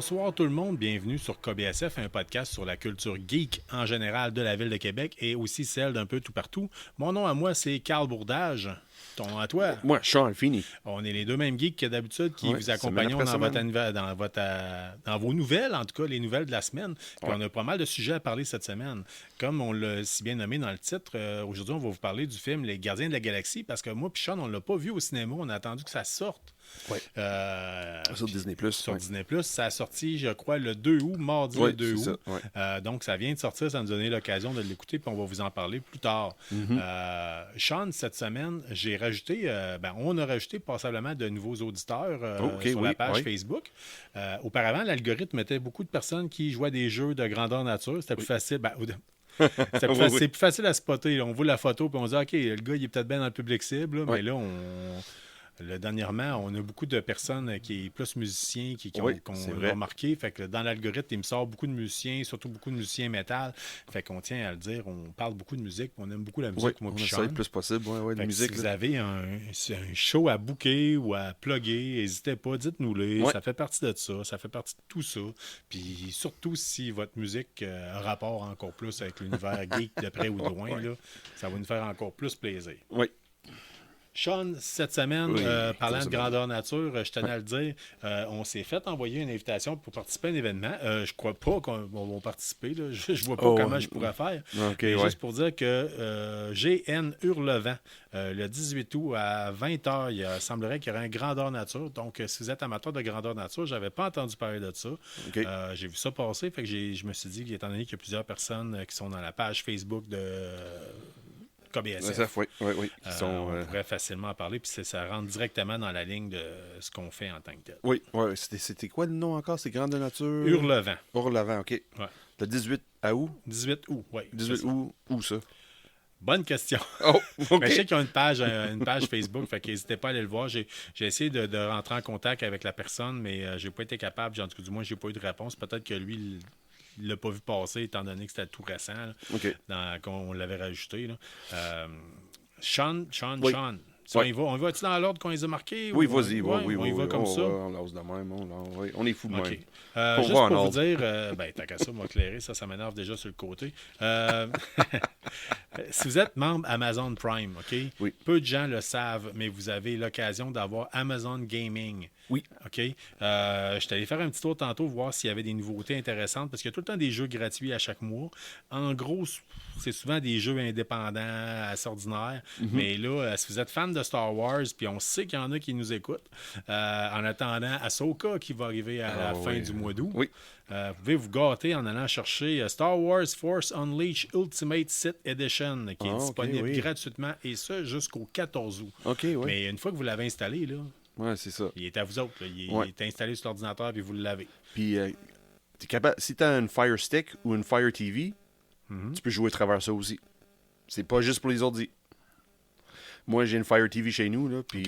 Bonsoir tout le monde, bienvenue sur KBSF, un podcast sur la culture geek en général de la ville de Québec et aussi celle d'un peu tout partout. Mon nom à moi, c'est Carl Bourdage. Ton nom à toi? Moi, Sean Feeney. On est les deux mêmes geeks que d'habitude qui vous accompagnons dans vos nouvelles, en tout cas les nouvelles de la semaine. Puis on a pas mal de sujets à parler cette semaine. Comme on l'a si bien nommé dans le titre, aujourd'hui on va vous parler du film Les Gardiens de la Galaxie parce que moi et Sean, on ne l'a pas vu au cinéma, on a attendu que ça sorte. Oui. Sur Disney+. Sur Disney+. Ça a sorti, je crois, le 2 août, mardi le 2 août. Donc, ça vient de sortir, ça nous a donné l'occasion de l'écouter, puis on va vous en parler plus tard. Sean, cette semaine, on a rajouté passablement de nouveaux auditeurs sur la page Facebook. Auparavant, l'algorithme mettait beaucoup de personnes qui jouaient à des jeux de grandeur nature. C'était plus facile. C'est plus facile à spotter. On voit la photo et on se dit OK, le gars, il est peut-être bien dans le public cible, mais là, dernièrement, on a beaucoup de personnes qui sont plus musiciens qui ont remarqué. Fait que dans l'algorithme, il me sort beaucoup de musiciens, surtout beaucoup de musiciens métal. Fait qu'on tient à le dire, on parle beaucoup de musique, on aime beaucoup la musique. Moi, on essaie le plus possible. De musique, si vous avez un show à booker ou à plugger, n'hésitez pas, dites-nous-le. Ça fait partie de ça, ça fait partie de tout ça. Puis surtout si votre musique a rapport encore plus avec l'univers geek de près ou de loin, là, ça va nous faire encore plus plaisir. Oui. Sean, cette semaine, parlant de grandeur nature, je tenais à le dire, on s'est fait envoyer une invitation pour participer à un événement. Je crois pas qu'on va participer. Là. Je vois pas comment je pourrais faire. Juste pour dire que GN Hurlevent, le 18 août à 20h, il semblerait qu'il y aurait un grandeur nature. Donc, si vous êtes amateur de grandeur nature, j'avais pas entendu parler de ça. J'ai vu ça passer. Fait que je me suis dit qu'étant donné qu'il y a plusieurs personnes qui sont dans la page Facebook de KBSF. Oui. On pourrait facilement en parler, puis ça rentre directement dans la ligne de ce qu'on fait en tant que tel. Oui. C'était quoi le nom encore? C'est Grande Nature? Hurlevent. Hurlevent, OK. Ouais. Le 18 à août? 18 août, oui. 18 août, où ça? Bonne question. OK. Mais je sais qu'ils ont une page Facebook, fait qu'hésitez pas à aller le voir. J'ai essayé de rentrer en contact avec la personne, mais j'ai pas été capable. En tout cas, du moins, j'ai pas eu de réponse. Peut-être que lui, il l'a pas vu passer, étant donné que c'était tout récent, qu'on l'avait rajouté. Là. Sean. On y va-tu dans l'ordre qu'on les a marqués? Oui, vas-y. On y va comme ça. On lance de même. On est fous de même. Juste pour vous dire, tant qu'à ça, m'éclairer, ça m'énerve déjà sur le côté. Si vous êtes membre Amazon Prime, peu de gens le savent, mais vous avez l'occasion d'avoir Amazon Gaming. Oui. OK? Je suis allé faire un petit tour tantôt, voir s'il y avait des nouveautés intéressantes, parce qu'il y a tout le temps des jeux gratuits à chaque mois. En gros, c'est souvent des jeux indépendants, assez ordinaires. Mais là, si vous êtes fan de Star Wars, puis on sait qu'il y en a qui nous écoutent, en attendant Ahsoka qui va arriver à la fin du mois d'août, vous pouvez vous gâter en allant chercher Star Wars Force Unleashed Ultimate Sith Edition, qui est disponible gratuitement, et ça jusqu'au 14 août. Mais une fois que vous l'avez installé, là, c'est ça. il est à vous autres. Là. Il est installé sur l'ordinateur, puis vous l'avez. Puis, t'es capable, si tu as une Fire Stick ou une Fire TV, tu peux jouer à travers ça aussi. C'est pas juste pour les ordi. Moi, j'ai une Fire TV chez nous, là, puis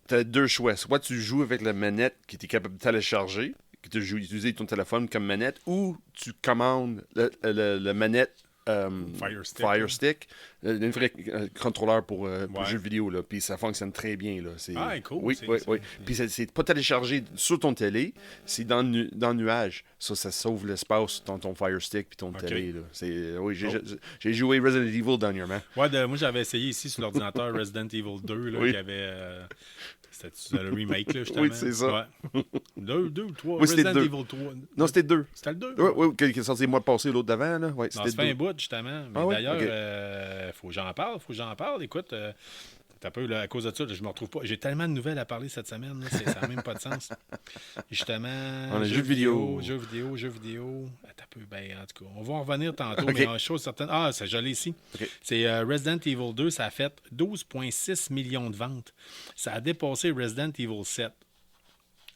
tu as deux choix. Soit tu joues avec la manette qui est capable de télécharger, que tu joues utiliser ton téléphone comme manette, ou tu commandes la manette Fire Stick, un vrai contrôleur pour jeux vidéo, là, puis ça fonctionne très bien. Là. Cool. Oui. Puis c'est pas téléchargé sur ton télé, c'est dans le nuage. Ça sauve l'espace dans ton Fire Stick puis ton télé. Là. J'ai joué Resident Evil dernièrement. Moi, j'avais essayé ici sur l'ordinateur Resident Evil 2, là, qui avait... C'était le remake, là, justement. Oui, c'est ça. Ouais. 2 ou 3. Resident Evil 3. Non, c'était 2. C'était le 2? Oui, qui est sorti le mois passé, l'autre d'avant. Là. Ouais, c'était ça fait un bout, justement. Mais d'ailleurs, faut que j'en parle. Écoute, t'as peu, là, à cause de ça, je me retrouve pas. J'ai tellement de nouvelles à parler cette semaine, là, ça n'a même pas de sens. Justement, jeux vidéo. Attends un peu, en tout cas, on va en revenir tantôt, mais en chose certaine. Je l'ai ici. C'est Resident Evil 2, ça a fait 12,6 millions de ventes. Ça a dépassé Resident Evil 7.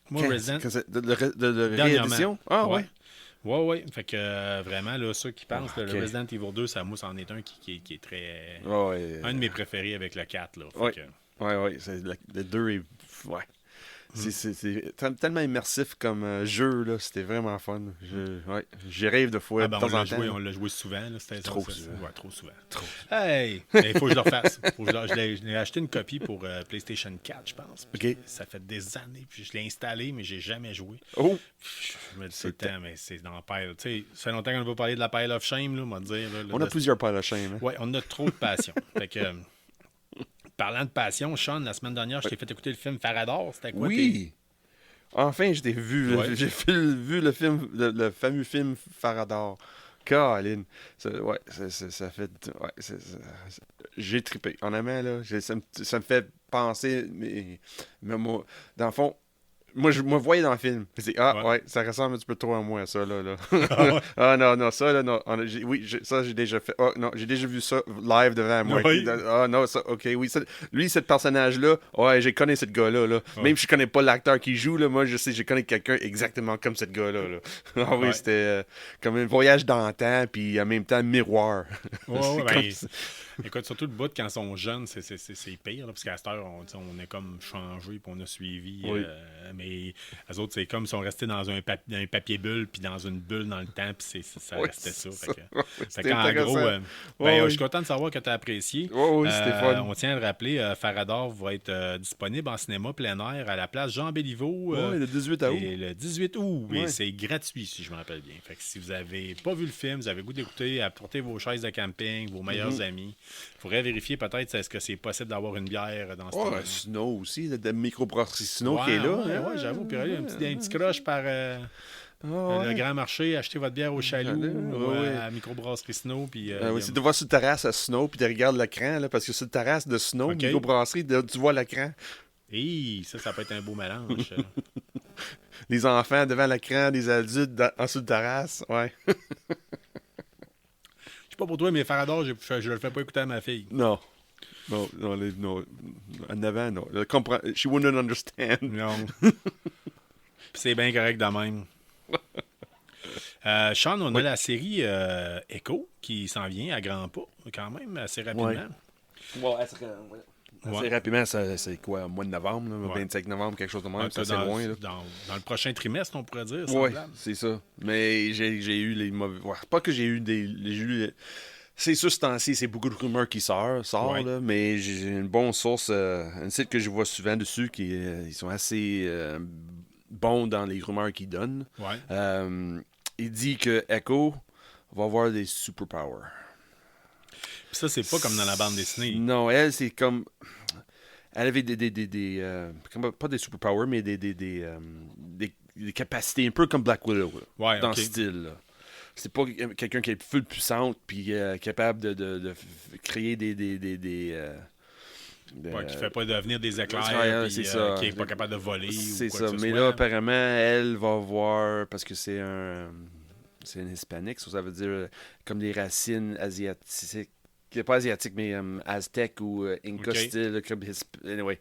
Moi, Resident... De réédition? Oui. Fait que vraiment, là, ceux qui pensent que le Resident Evil 2, ça mousse en est un qui est très... un de mes préférés avec le 4. Là. Oui. Le 2 est... Ouais. C'est tellement immersif comme jeu, là. C'était vraiment fun. J'y rêve de fois de temps en temps. On l'a joué souvent. Là. C'était trop souvent. Ouais, trop souvent. Hey! Il faut que je le refasse. Je l'ai acheté une copie pour PlayStation 4, je pense. Okay. Ça fait des années. Puis je l'ai installé, mais j'ai jamais joué. Oh! Je me dis tout le temps, mais c'est dans la pile. Tu sais, ça fait longtemps qu'on n'a pas parlé de la pile of shame, là, on va dire. Là, on a plusieurs piles of shame. Hein? Oui, on a trop de passion. Fait que... Parlant de passion, Sean, la semaine dernière, je t'ai fait écouter le film Farador. C'était quoi? Oui! Enfin, je t'ai vu. Ouais. J'ai vu le film, le fameux film Farador. Caroline. Ça fait... Ouais, j'ai trippé. Honnêtement, là, ça me fait penser... Mais moi, dans le fond... Moi, je me voyais dans le film. Je dis, ça ressemble un petit peu trop à moi, ça, là. Non, ça, là, non. Ça, j'ai déjà fait. Oh, non, j'ai déjà vu ça live devant moi. Oui. Non, ça, OK, oui. Lui, ce personnage-là, je connais ce gars-là, là. Ouais. Même si je connais pas l'acteur qui joue, là, moi, je connais quelqu'un exactement comme ce gars-là, là. Oui, c'était comme un voyage dans le temps, puis en même temps, miroir. Écoute, surtout le bout quand ils sont jeunes, c'est pire, là, parce qu'à cette heure, on est comme changé, puis on a suivi. Oui. Mais les autres, c'est comme si on restait dans un papier bulle, puis dans une bulle dans le temps, puis ça restait ça. Fait qu'en gros, je suis content de savoir que tu as apprécié. Oui, c'était fun. On tient à le rappeler, Farador va être disponible en cinéma plein air à la place Jean Béliveau. Le 18 août. Le 18 août, et c'est gratuit, si je me rappelle bien. Fait que si vous n'avez pas vu le film, vous avez le goût d'écouter, apportez vos chaises de camping, vos meilleurs amis. Il faudrait vérifier peut-être est-ce que c'est possible d'avoir une bière dans ce temps. Snow aussi, le microbrasserie Snow qui est là. Oui, j'avoue. Puis un petit croche par le grand marché, acheter votre bière au Chaloux, à microbrasserie Snow. Puis, c'est de voir sur la terrasse à Snow, puis de regarder l'écran, là, parce que sur la terrasse de Snow, microbrasserie, tu vois l'écran. Ça peut être un beau mélange. Les enfants devant l'écran, des adultes en dessous de terrasse, ouais. Je sais pas pour toi, mais Farador, je le fais pas écouter à ma fille. Non. Non. En avant, non. She wouldn't understand. Non. C'est bien correct de même. Sean, on a la série Echo qui s'en vient à grands pas, quand même, assez rapidement. Assez rapidement, c'est quoi, au mois de novembre, là, 25 novembre, quelque chose de même, ça c'est loin. Là. Dans le prochain trimestre, on pourrait dire. Oui, c'est ça. Mais j'ai eu les mauvais... Pas que j'ai eu des... C'est sûr, ce temps-ci, c'est beaucoup de rumeurs qui sortent, là, mais j'ai une bonne source, un site que je vois souvent dessus, ils sont assez bons dans les rumeurs qu'ils donnent. Ouais. Il dit que Echo va avoir des superpowers. Puis ça, c'est pas comme dans la bande dessinée. Non, elle, c'est comme... Elle avait pas des superpowers, mais des capacités un peu comme Black Widow, dans ce style, là. C'est pas quelqu'un qui est full puissante puis capable de créer des qui fait pas devenir des éclairs puis, qui est pas capable de voler. C'est ou quoi ça. Que ce mais soit. Là, apparemment, elle va voir, parce que c'est un hispanique, ça veut dire comme des racines asiatiques. Pas asiatiques, mais aztèques ou inca style. Anyway.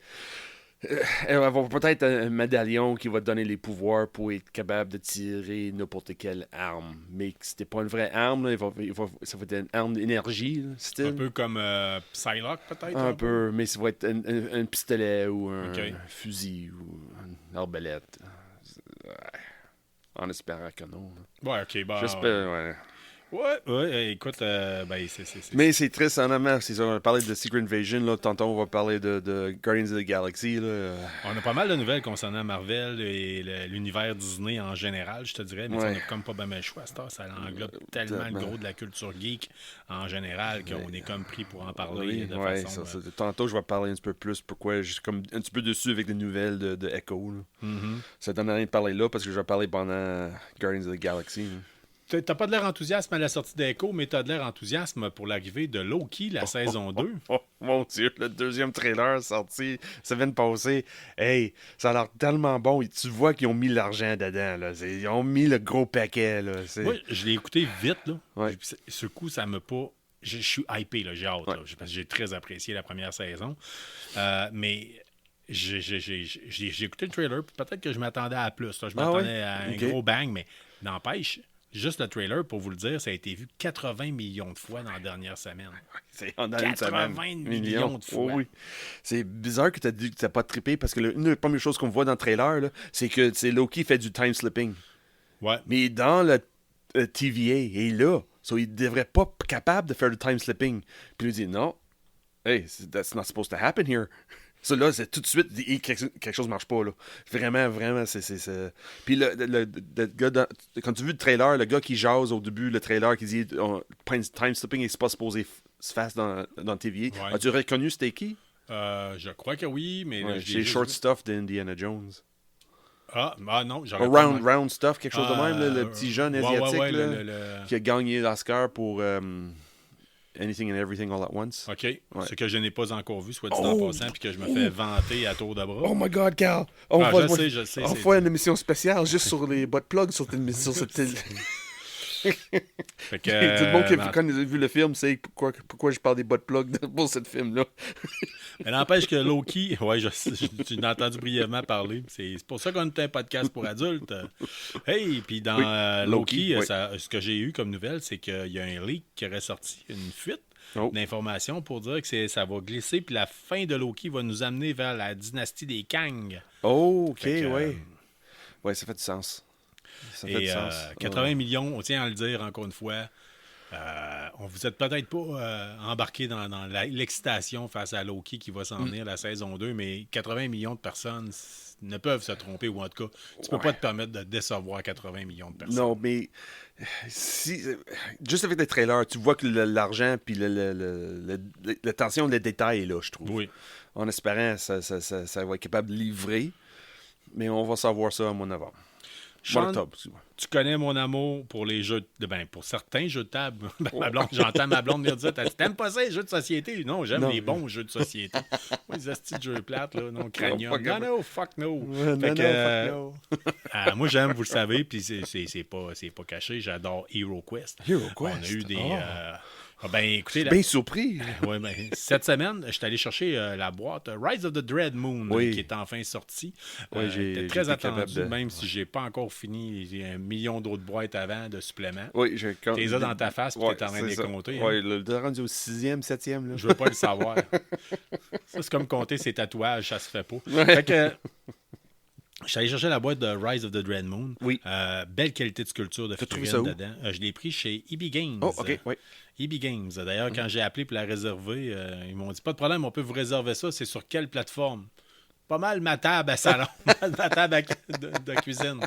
Elle va avoir peut-être un médaillon qui va te donner les pouvoirs pour être capable de tirer n'importe quelle arme. Mais c'était pas une vraie arme, là. Ça va être une arme d'énergie, style. Un peu comme Psylocke, peut-être? Un peu, mais ça va être un pistolet ou un fusil ou une arbalète. En espérant que non. Ouais, ok, bah. J'espère, ouais. Ouais, écoute, c'est... Mais c'est triste, honnêtement. On a parlé de Secret Invasion, là. Tantôt, on va parler de Guardians of the Galaxy, là. On a pas mal de nouvelles concernant Marvel et l'univers Disney en général, je te dirais, mais on n'a comme pas bien le choix. Ça englobe tellement le gros de la culture geek en général qu'on est comme pris pour en parler de façon... Tantôt, je vais parler un petit peu plus pourquoi je suis comme un petit peu dessus avec les nouvelles de Echo. Ça donne rien de parler là parce que je vais parler pendant Guardians of the Galaxy. T'as pas de l'air enthousiaste à la sortie d'Echo, mais t'as de l'air enthousiaste pour l'arrivée de Loki, la saison 2. Mon Dieu, le deuxième trailer sorti, ça vient de passer. Hey, ça a l'air tellement bon. Et tu vois qu'ils ont mis l'argent dedans. Là. Ils ont mis le gros paquet. Là. Moi, je l'ai écouté vite. Là. Ouais. Ce coup, ça m'a pas... Je suis hypé, là. J'ai hâte. Là, parce que j'ai très apprécié la première saison. Mais... J'ai écouté le trailer, peut-être que je m'attendais à plus. Là. Je m'attendais à un gros bang, mais n'empêche, Juste le trailer, pour vous le dire, ça a été vu 80 millions de fois dans la dernière semaine. C'est en 80 millions de fois. Oh, oui. C'est bizarre que tu as dit que tu n'as pas trippé parce que une des premières choses qu'on voit dans le trailer, là, c'est que Loki fait du time slipping. Ouais. Mais dans le TVA, il est là. So, il devrait pas être capable de faire du time slipping. Puis il dit non. Hey, that's not supposed to happen here. Ça, là, c'est tout de suite, quelque chose ne marche pas, là. Vraiment, c'est... Puis le gars, quand tu as vu le trailer, le gars qui jase au début, le trailer, qui dit time slipping n'est pas supposé se faire dans TVA. Ouais. As-tu reconnu c'était qui? Je crois que oui, mais... Ouais, c'est Short Stuff d'Indiana Jones. Non, j'aurais Round Stuff, quelque chose de même, le petit jeune asiatique qui a gagné l'Oscar pour... Anything and Everything All at Once. OK. Ouais. Ce que je n'ai pas encore vu, soit dit en passant, puis que je me fais vanter à tour de bras. Oh my God, Carl! Je sais. On fait une émission spéciale juste sur les butt plugs sur cette... Fait que, tout le monde qui a vu le film sait pourquoi je parle des butt plugs pour ce film-là. Mais n'empêche que Loki, tu l'as entendu brièvement parler. C'est pour ça qu'on est un podcast pour adultes. Hey, puis dans Loki, ce que j'ai eu comme nouvelle, c'est qu'il y a un leak qui aurait sorti, une fuite d'informations pour dire que ça va glisser, puis la fin de Loki va nous amener vers la dynastie des Kang. Oh, OK, oui. Oui, ça fait du sens. Ça fait du sens. 80 millions, on tient à le dire encore une fois. Vous êtes peut-être pas embarqué dans l'excitation face à Loki qui va s'en venir la saison 2, mais 80 millions de personnes ne peuvent se tromper, ou en tout cas, tu peux pas te permettre de décevoir 80 millions de personnes. Non, mais juste avec les trailers, tu vois que l'argent puis l'attention, le détail est là, je trouve. Oui. En espérant ça va être capable de livrer, mais on va savoir ça en mois de novembre. Sean, tu connais mon amour pour les jeux pour certains jeux de table. J'entends ma blonde me dire, t'aimes pas ça les jeux de société? Non, j'aime les bons jeux de société. Moi, les astis de jeux plates, là, non, cranium. Non, fuck no. Fuck no. Moi, j'aime, vous le savez, puis c'est pas caché, j'adore Hero Quest. On a eu des... écoutez, bien surpris. Cette semaine, je suis allé chercher la boîte Rise of the Dread Moon qui est enfin sortie. J'étais très attendu, même si j'ai pas encore fini. J'ai 1 million d'autres boîtes avant de suppléments. Oui, t'es là dans ta face, puis t'es en train de les compter. Oui, le rendu au 6e, 7e. Là. Je veux pas le savoir. Ça, c'est comme compter ses tatouages, ça se fait pas. Fait que... Je suis allé chercher la boîte de Rise of the Dread Moon. Oui. Belle qualité de sculpture de figurines dedans. Je l'ai pris chez EB Games. Oh, OK, oui. EB Games. D'ailleurs, quand j'ai appelé pour la réserver, ils m'ont dit, pas de problème, on peut vous réserver ça. C'est sur quelle plateforme? Pas mal ma table à salon, ma table de cuisine.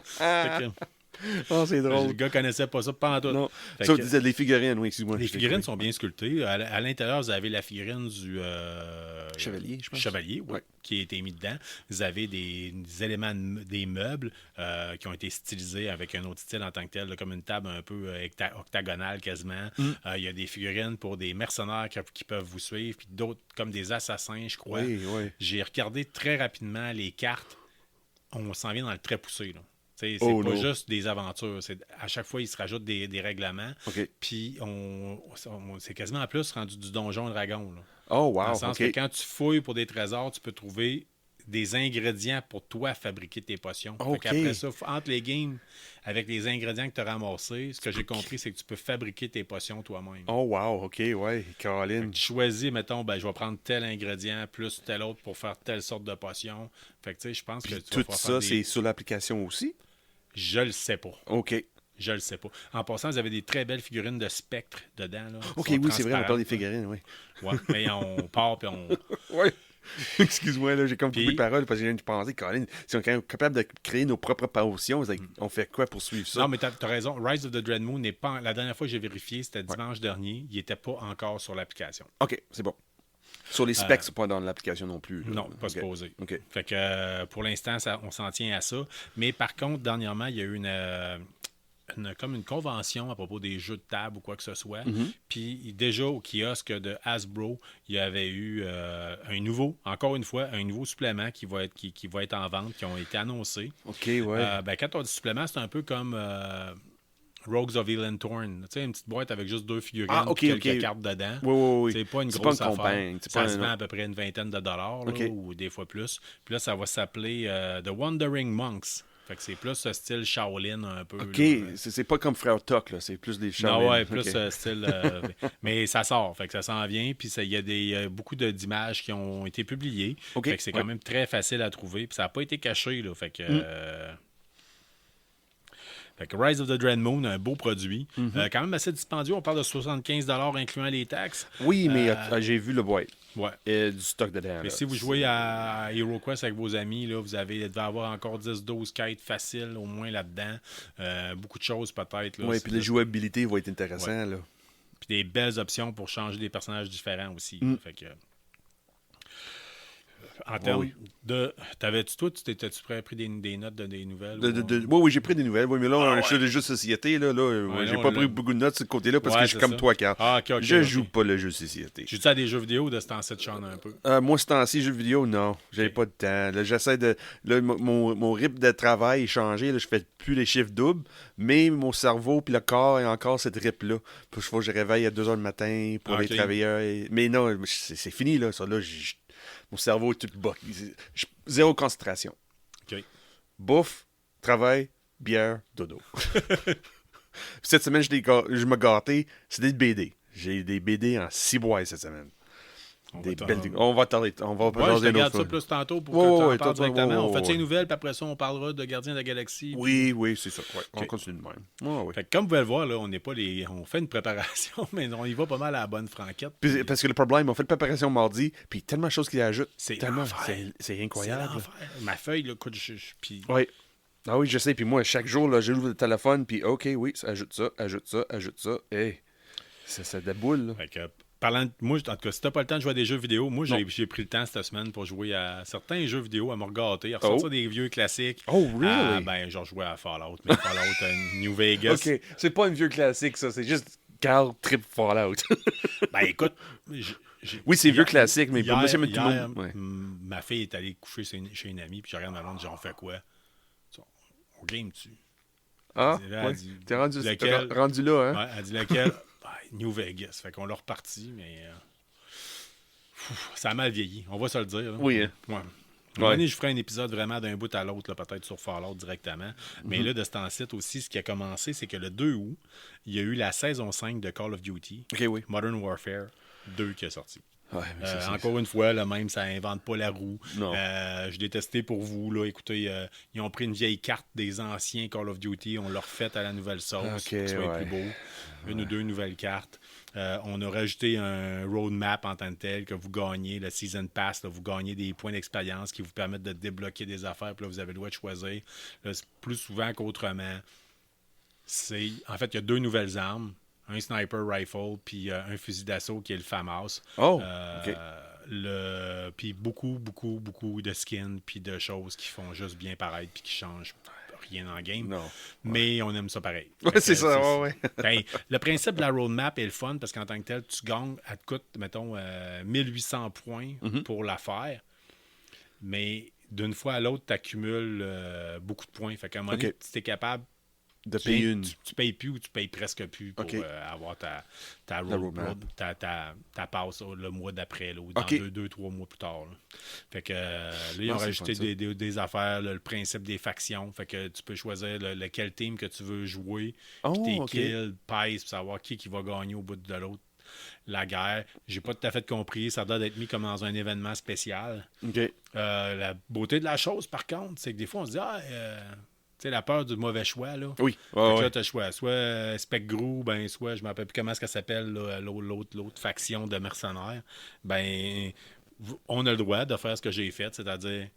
C'est drôle. Le gars connaissait pas ça pendant tout. Non. Ça, disait les figurines, oui, excuse-moi. Les figurines sont bien sculptées. À l'intérieur, vous avez la figurine du... Chevalier, je pense. Chevalier, oui, qui a été mis dedans. Vous avez des éléments, des meubles qui ont été stylisés avec un autre style en tant que tel, là, comme une table un peu octagonale quasiment. Il y a des figurines pour des mercenaires qui peuvent vous suivre, puis d'autres comme des assassins, je crois. Oui, oui. J'ai regardé très rapidement les cartes. On s'en vient dans le très poussé, là. C'est pas juste des aventures. À chaque fois, il se rajoute des règlements. Okay. Puis, c'est quasiment en plus rendu du Donjon Dragon. Là. Oh, wow. Dans le sens que quand tu fouilles pour des trésors, tu peux trouver des ingrédients pour toi fabriquer tes potions. Après ça, entre les games, avec les ingrédients que tu as ramassés, ce que j'ai compris, c'est que tu peux fabriquer tes potions toi-même. Oh, wow. OK, ouais. Caroline. Tu choisis, mettons, je vais prendre tel ingrédient plus tel autre pour faire telle sorte de potion. Fait que, tu sais, je pense que tout ça, c'est sur l'application aussi? Je le sais pas. OK. Je le sais pas. En passant, vous avez des très belles figurines de spectre dedans. Là, OK, oui, c'est vrai, on parle des figurines, oui. Ouais, mais on part puis on... Oui. Excuse-moi, là, j'ai comme coupé de parole parce que j'ai pensé, Colin, si on est capable de créer nos propres potions, on fait quoi pour suivre ça? Non, mais t'as raison. Rise of the Dread Moon n'est pas... La dernière fois que j'ai vérifié, c'était dimanche dernier. Il n'était pas encore sur l'application. OK, c'est bon. Sur les specs, c'est pas dans l'application non plus. Là. Non, pas supposé. OK. Fait que pour l'instant, on s'en tient à ça. Mais par contre, dernièrement, il y a eu comme une convention à propos des jeux de table ou quoi que ce soit. Puis déjà au kiosque de Hasbro, il y avait eu encore une fois, un nouveau supplément qui va être en vente, qui ont été annoncés. OK, ouais. Quand on dit supplément, c'est un peu comme Rogues of Elantorn. Tu sais, une petite boîte avec juste 2 figurines et quelques cartes dedans. Oui. C'est pas une grosse affaire. Ça se vend à peu près une vingtaine de dollars, là, ou des fois plus. Puis là, ça va s'appeler The Wandering Monks. Fait que c'est plus ce style Shaolin un peu. OK, là. C'est pas comme Frère Tuck, là. C'est plus des Shaolin. Non, ouais, plus style... mais ça sort, fait que ça s'en vient. Puis il y a beaucoup d'images qui ont été publiées. Okay, fait que c'est quand même très facile à trouver. Puis ça n'a pas été caché, là. Fait que... Fait que Rise of the Dread Moon, un beau produit. Quand même assez dispendieux. On parle de 75 $ incluant les taxes. Oui, mais j'ai vu le boîte. Ouais. Du stock dedans. Mais si vous jouez à HeroQuest avec vos amis, là, vous devez avoir encore 10-12 quêtes faciles au moins là-dedans. Beaucoup de choses peut-être. Oui, puis la jouabilité va être intéressante. Ouais. Là. Puis des belles options pour changer des personnages différents aussi. Fait que... En termes de... Toi, t'étais-tu prêt à prendre des notes des nouvelles? Oui, j'ai pris des nouvelles. Oui, mais là, on est sur les jeux de société. Là, j'ai pas pris beaucoup de notes de ce côté-là parce que je suis comme toi, Carl. Je joue pas le jeu de société. Joues-tu à des jeux vidéo de ce temps-ci de Sean un peu? Moi, ce temps-ci, jeux vidéo, non. J'avais pas de temps. Là, j'essaie de... Là, mon rythme de travail est changé. Là, je fais plus les chiffres doubles, mais mon cerveau puis le corps est encore cette rythme-là. Il faut que je réveille à 2 h du matin pour aller travailler. Mais non, c'est fini, là. Ça, là, mon cerveau est tout bas. Zéro concentration. OK. Bouffe, travail, bière, dodo. Cette semaine, je me gâtais. C'est des BD. J'ai des BD en 6 bois cette semaine. On va parler. On va je regarde ça plus tantôt pour que tu en parles directement. On fait les nouvelles, puis après ça, on parlera de Gardiens de la Galaxie. Oui, c'est ça. Ouais. On continue de même. Fait que comme vous pouvez le voir, là, on fait une préparation, mais on y va pas mal à la bonne franquette. Puis, parce que le problème, on fait une préparation mardi, puis tellement de choses qu'il ajoute. C'est incroyable. Ma feuille, là, écoute, puis... Oui. Ah oui, je sais. Puis moi, chaque jour, là, j'ouvre le téléphone, puis OK, oui, ça ajoute ça. Hey, ça déboule. Là. Fait que, moi, en tout cas, si t'as pas le temps de jouer à des jeux vidéo, moi, j'ai pris le temps cette semaine pour jouer à certains jeux vidéo, à me regarder, à ressortir des vieux classiques. Oh, really? Genre, jouer à Fallout, mais Fallout New Vegas. OK, c'est pas un vieux classique, ça. C'est juste Carl trip Fallout. Ben, écoute... Oui, c'est vieux classique, mais pour monsieur, tout le monde... Ma fille est allée coucher chez une amie, puis je regarde ma blonde, genre, on fait quoi? On game-tu? Ah, t'es rendu là, hein? Ouais, elle dit laquelle? New Vegas. Fait qu'on l'a reparti, mais ça a mal vieilli. On va se le dire. Là. Oui. Hein? Ouais. Je ferai un épisode vraiment d'un bout à l'autre, peut-être sur Fallout directement. Mais là, de ce temps-ci aussi, ce qui a commencé, c'est que le 2 août, il y a eu la saison 5 de Call of Duty, Modern Warfare 2 qui est sorti. Ouais, encore une fois, là, même, ça invente pas la roue. Non. Je l'ai testé pour vous. Là. Écoutez, ils ont pris une vieille carte des anciens Call of Duty, on l'a refait à la nouvelle sauce pour que ce soit plus beau. Une ou deux nouvelles cartes. On a rajouté un roadmap en tant que tel que vous gagnez, le Season Pass, là, vous gagnez des points d'expérience qui vous permettent de débloquer des affaires, puis là, vous avez le droit de choisir. Là, plus souvent qu'autrement, en fait, il y a 2 nouvelles armes. Un sniper rifle, puis un fusil d'assaut qui est le FAMAS. Puis beaucoup de skins, puis de choses qui font juste bien paraître, puis qui changent rien en game. Non. Mais on aime ça pareil. Ouais, c'est ça, ouais. Ben, le principe de la roadmap est le fun, parce qu'en tant que tel, tu gagnes, elle te coûte, mettons, 1800 points pour la faire. Mais d'une fois à l'autre, tu accumules beaucoup de points. Fait qu'à un moment donné, tu es capable de payer une. Tu payes plus ou tu payes presque plus pour avoir ta roadmap, ta passe le mois d'après, ou dans 2-3 mois plus tard. Là. Fait que là, ils ont rajouté des affaires, là, le principe des factions. Fait que tu peux choisir lequel team que tu veux jouer, puis tes kills, pèse, pour savoir qui va gagner au bout de l'autre. La guerre, j'ai pas tout à fait compris. Ça doit être mis comme dans un événement spécial. La beauté de la chose, par contre, c'est que des fois, on se dit tu sais, la peur du mauvais choix, là. Oui. Là, tu as le choix. Soit Spec-Grou, soit, je ne me rappelle plus comment ça s'appelle, là, l'autre faction de mercenaires. Ben, on a le droit de faire ce que j'ai fait, c'est-à-dire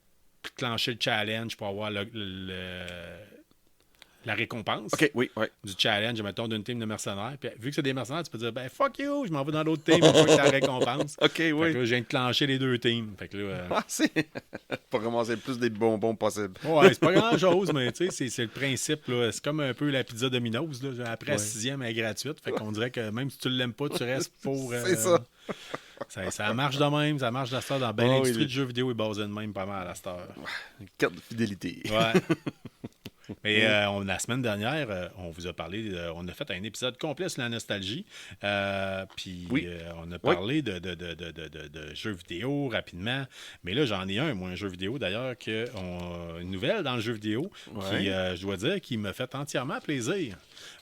clencher le challenge pour avoir la récompense du challenge, mettons, d'une team de mercenaires. Puis, vu que c'est des mercenaires, tu peux dire, ben, fuck you, je m'en vais dans l'autre team pour que la récompense. Fait que là, je viens de clencher les 2 teams. Fait que là, pour ramasser le plus des bonbons possible. Ouais, c'est pas grand-chose, mais tu sais, c'est le principe. Là. C'est comme un peu la pizza Domino's. Là. Après, la 6e, elle est gratuite. Fait qu'on dirait que même si tu l'aimes pas, tu restes pour... c'est ça. Ça marche de même, ça marche de cette heure. Dans l'industrie du jeu vidéo est basée de même pas mal à cette heure. Carte de fidélité. Ouais. Mais la semaine dernière, on vous a parlé, on a fait un épisode complet sur la nostalgie. Puis on a parlé de jeux vidéo rapidement. Mais là, j'en ai un jeu vidéo d'ailleurs, une nouvelle dans le jeu vidéo qui, je dois dire, qui me fait entièrement plaisir.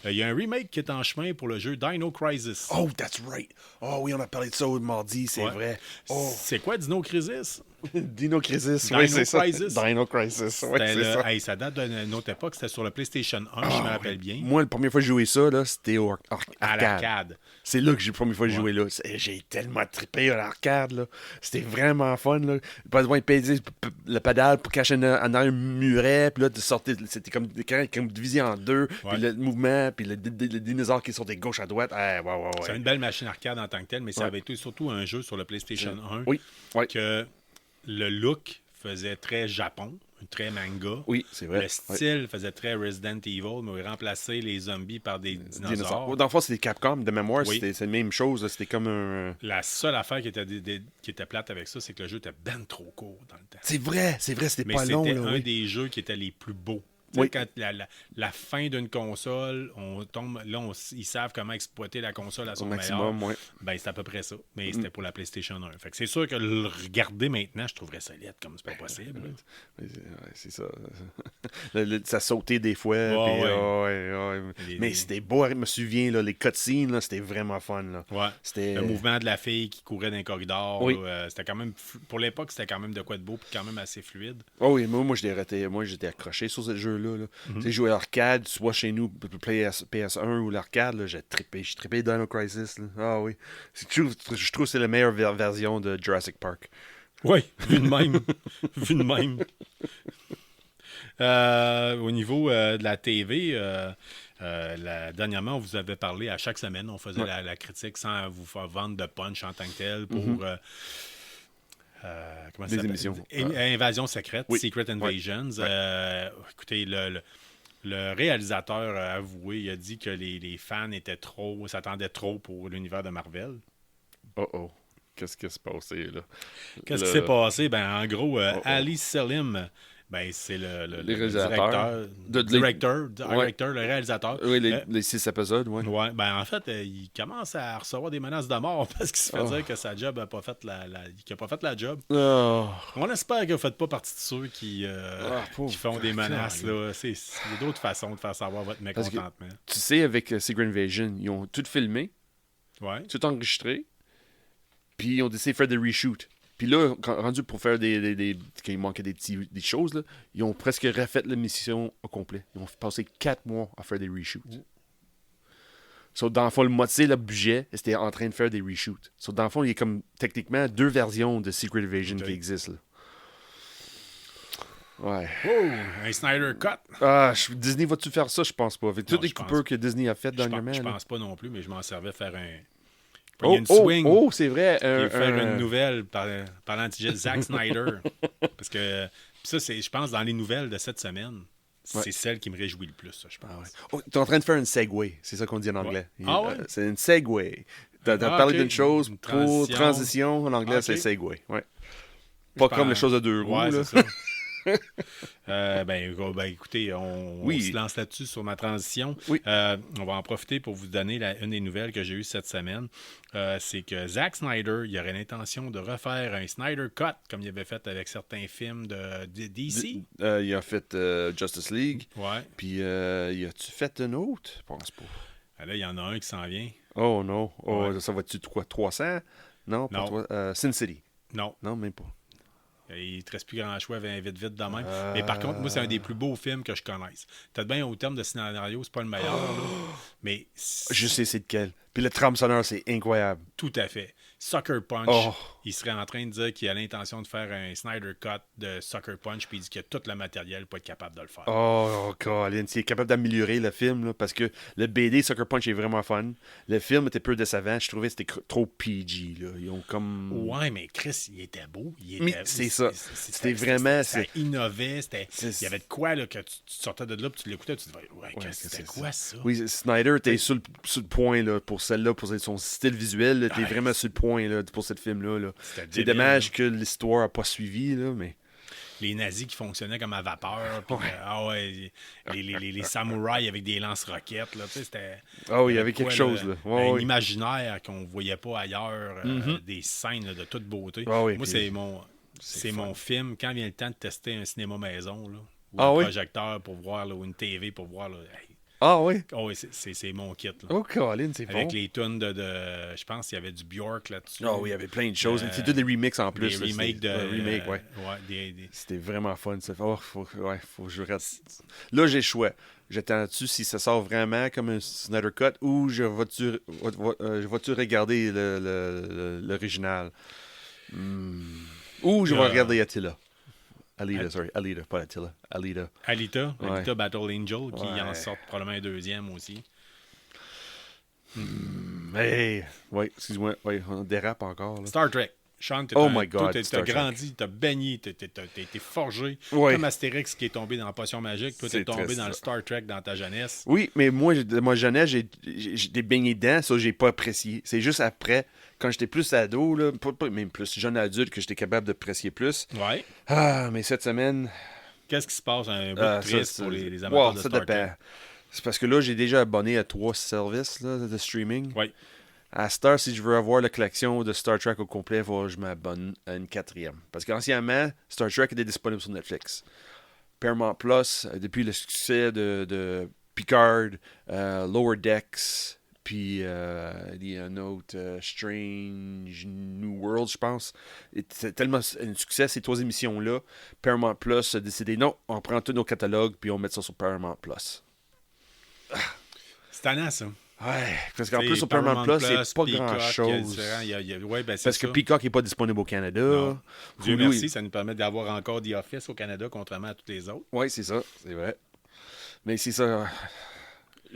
Il y a un remake qui est en chemin pour le jeu Dino Crisis. Oh, that's right. Oh oui, on a parlé de ça mardi, c'est vrai. Oh. C'est quoi Dino Crisis? Dino Crisis, oui, c'est ça. Dino Crisis, oui, c'est ça. Hey, ça date d'une autre époque, c'était sur le PlayStation 1, je me rappelle bien. Moi, la première fois que j'ai joué ça, là, c'était au à l'arcade. C'est là que j'ai la première fois joué là. J'ai tellement trippé à l'arcade, là. C'était vraiment fun, là. Pas besoin de peser le pédale pour cacher en arrière un muret, puis là, c'était comme divisé en deux, puis le mouvement, puis le dinosaure qui sortait de gauche à droite. Ouais. C'est une belle machine arcade en tant que telle, mais ça avait été surtout un jeu sur le PlayStation 1 que le look faisait très Japon, très manga. Oui, c'est vrai. Le style faisait très Resident Evil, mais il remplaçait les zombies par des dinosaures. Dans le fond, c'était Capcom, de mémoire, c'est la même chose. C'était comme un... La seule affaire qui était plate avec ça, c'est que le jeu était ben trop court dans le temps. C'est vrai, c'était pas long. Mais c'était un des jeux qui était les plus beaux. Quand la fin d'une console, on tombe là, ils savent comment exploiter la console à son maximum. Ben, c'est à peu près ça. Mais c'était pour la PlayStation 1. Fait que c'est sûr que le regarder maintenant, je trouverais ça laid comme c'est pas possible. C'est ça. Ça sautait des fois. Mais c'était beau. Je me souviens, là, les cutscenes, là, c'était vraiment fun. Là. Ouais. Le mouvement de la fille qui courait dans un corridor. Là, c'était quand même pour l'époque, c'était quand même de quoi de beau et quand même assez fluide. Oh oui, moi j'étais accroché sur ce jeu-là. Tu sais, jouer à l'arcade, soit chez nous, PS1 ou l'arcade, j'ai trippé Dino Crisis. Là. Ah oui. Je trouve que c'est la meilleure version de Jurassic Park. Oui, vu de même. Vu de même. Au niveau de la TV, dernièrement, on vous avait parlé à chaque semaine. On faisait la critique sans vous faire vendre de punch en tant que tel pour... comment ça émissions. Invasion secrète, Secret Invasions. Écoutez, le réalisateur a avoué, il a dit que les fans s'attendaient trop pour l'univers de Marvel. Qu'est-ce qui s'est passé, là? Qu'est-ce qui s'est passé? Ben, en gros, Ali Selim, ben, c'est le directeur, le réalisateur. Oui, les 6 épisodes, oui. Ouais, ben, en fait, il commence à recevoir des menaces de mort parce qu'il se fait dire que sa job n'a pas fait qu'il n'a pas fait la job. On espère que vous ne faites pas partie de ceux qui font des menaces. Là. Il y a d'autres façons de faire savoir votre mécontentement. Tu sais, avec Secret Invasion, ils ont tout filmé, tout enregistré, puis ils ont décidé de faire des reshoots. Puis là, rendu pour faire quand il manquait des choses, là, ils ont presque refait l'émission au complet. Ils ont passé 4 mois à faire des reshoots. Dans le fond, le moitié le budget, c'était en train de faire des reshoots. Dans le fond, il y a comme techniquement 2 versions de Secret Invasion qui existent. Là. Ouais. Oh, un Snyder Cut. Disney va-tu faire ça? Je pense pas. Avec toutes les coupures que Disney a faites dernièrement. Je pense pas non plus, mais je m'en servais faire un... c'est vrai. Faire une nouvelle parlant de Zack Snyder. Parce que ça, c'est, je pense, dans les nouvelles de cette semaine, c'est celle qui me réjouit le plus, ça, je pense. Tu es en train de faire une segue. C'est ça qu'on dit en anglais. C'est une segue. Tu as parlé d'une chose pour transition. En anglais, c'est segue. Ouais. Pas comme les choses à 2 roues. C'est ça. Écoutez, on se lance là-dessus sur ma transition. On va en profiter pour vous donner une des nouvelles que j'ai eues cette semaine. C'est que Zack Snyder, il aurait l'intention de refaire un Snyder Cut comme il avait fait avec certains films de DC. Il a fait Justice League. Ouais. Puis, il a-tu fait un autre? Je pense pas. Là, il y en a un qui s'en vient. Oh non. Ça va-tu de quoi? 300? Non, pas 300. Sin City. Non, même pas. Il ne te reste plus grand choix vite de même. Mais par contre, moi, c'est un des plus beaux films que je connaisse. Peut-être bien au terme de scénario, c'est pas le meilleur. Mais je sais c'est lequel. Puis le trame sonore, c'est incroyable. Tout à fait. Sucker Punch, il serait en train de dire qu'il a l'intention de faire un Snyder Cut de Sucker Punch, puis il dit qu'il a tout le matériel pour être capable de le faire. Colin, il est capable d'améliorer le film, là, parce que le BD Sucker Punch est vraiment fun. Le film était peu décevant. Je trouvais que c'était trop PG. Là. Ils ont comme... Ouais, mais Chris, il était beau. C'est ça. C'était vraiment... Ça innovait. Il y avait de quoi là, que tu sortais de là, puis tu l'écoutais, tu te disais, c'était quoi ça? Oui, Snyder était sur le point là, pour celle-là, pour son style visuel. T'es vraiment sur le point là, pour ce film-là. Là. C'est dommage que l'histoire n'a pas suivi, là, mais... les nazis qui fonctionnaient comme à vapeur. Puis, les samouraïs avec des lance-roquettes. Là, c'était, il y avait quelque chose. Là. Un imaginaire qu'on ne voyait pas ailleurs. Des scènes là, de toute beauté. Moi, c'est mon film. Quand vient le temps de tester un cinéma maison, là, ou un projecteur pour voir, là, ou une TV pour voir... Là, oui, c'est mon kit. Là. Oh, Colin, c'est bon. Avec les tunes de... Je pense qu'il y avait du Bjork là-dessus. Oui, il y avait plein de choses. C'était des remixes en plus. Des remakes de... C'était vraiment fun. Faut que je reste... Là, j'ai le choix. J'attends-tu si ça sort vraiment comme un Snyder Cut ou vas-tu regarder l'original? Ou je vais regarder Attila. Alita, pas Attila. Alita Battle Angel, qui en sort probablement un deuxième aussi. Excuse-moi, on dérape encore. Là. Star Trek. Sean, t'as grandi, t'as baigné, t'as été forgé. Comme Astérix qui est tombé dans la potion magique. Toi, t'es tombé dans le Star Trek dans ta jeunesse. Oui, mais moi, de ma jeunesse, j'ai baigné dedans. Ça, j'ai pas apprécié. C'est juste après, quand j'étais plus ado, là, même plus jeune adulte, que j'étais capable d'apprécier plus. Ouais. Mais cette semaine... Qu'est-ce qui se passe? Un peu triste pour les amateurs de Star Trek. C'est parce que là, j'ai déjà abonné à 3 services là, de streaming. Oui. À Star, si je veux avoir la collection de Star Trek au complet, il faut que je m'abonne à une 4e. Parce qu'anciennement, Star Trek était disponible sur Netflix. Paramount Plus, depuis le succès de Picard, Lower Decks, puis il y a un autre, Strange New World, je pense. C'est tellement un succès, ces 3 émissions-là. Paramount Plus a décidé, non, on prend tous nos catalogues, puis on met ça sur Paramount Plus. C'est tannant, ça. Ouais, parce qu'en plus, sur Paramount Plus, c'est pas grand-chose. Parce que Peacock n'est pas disponible au Canada. Dieu merci, ça nous permet d'avoir encore The Office au Canada, contrairement à tous les autres. Oui, c'est ça, c'est vrai. Mais c'est ça.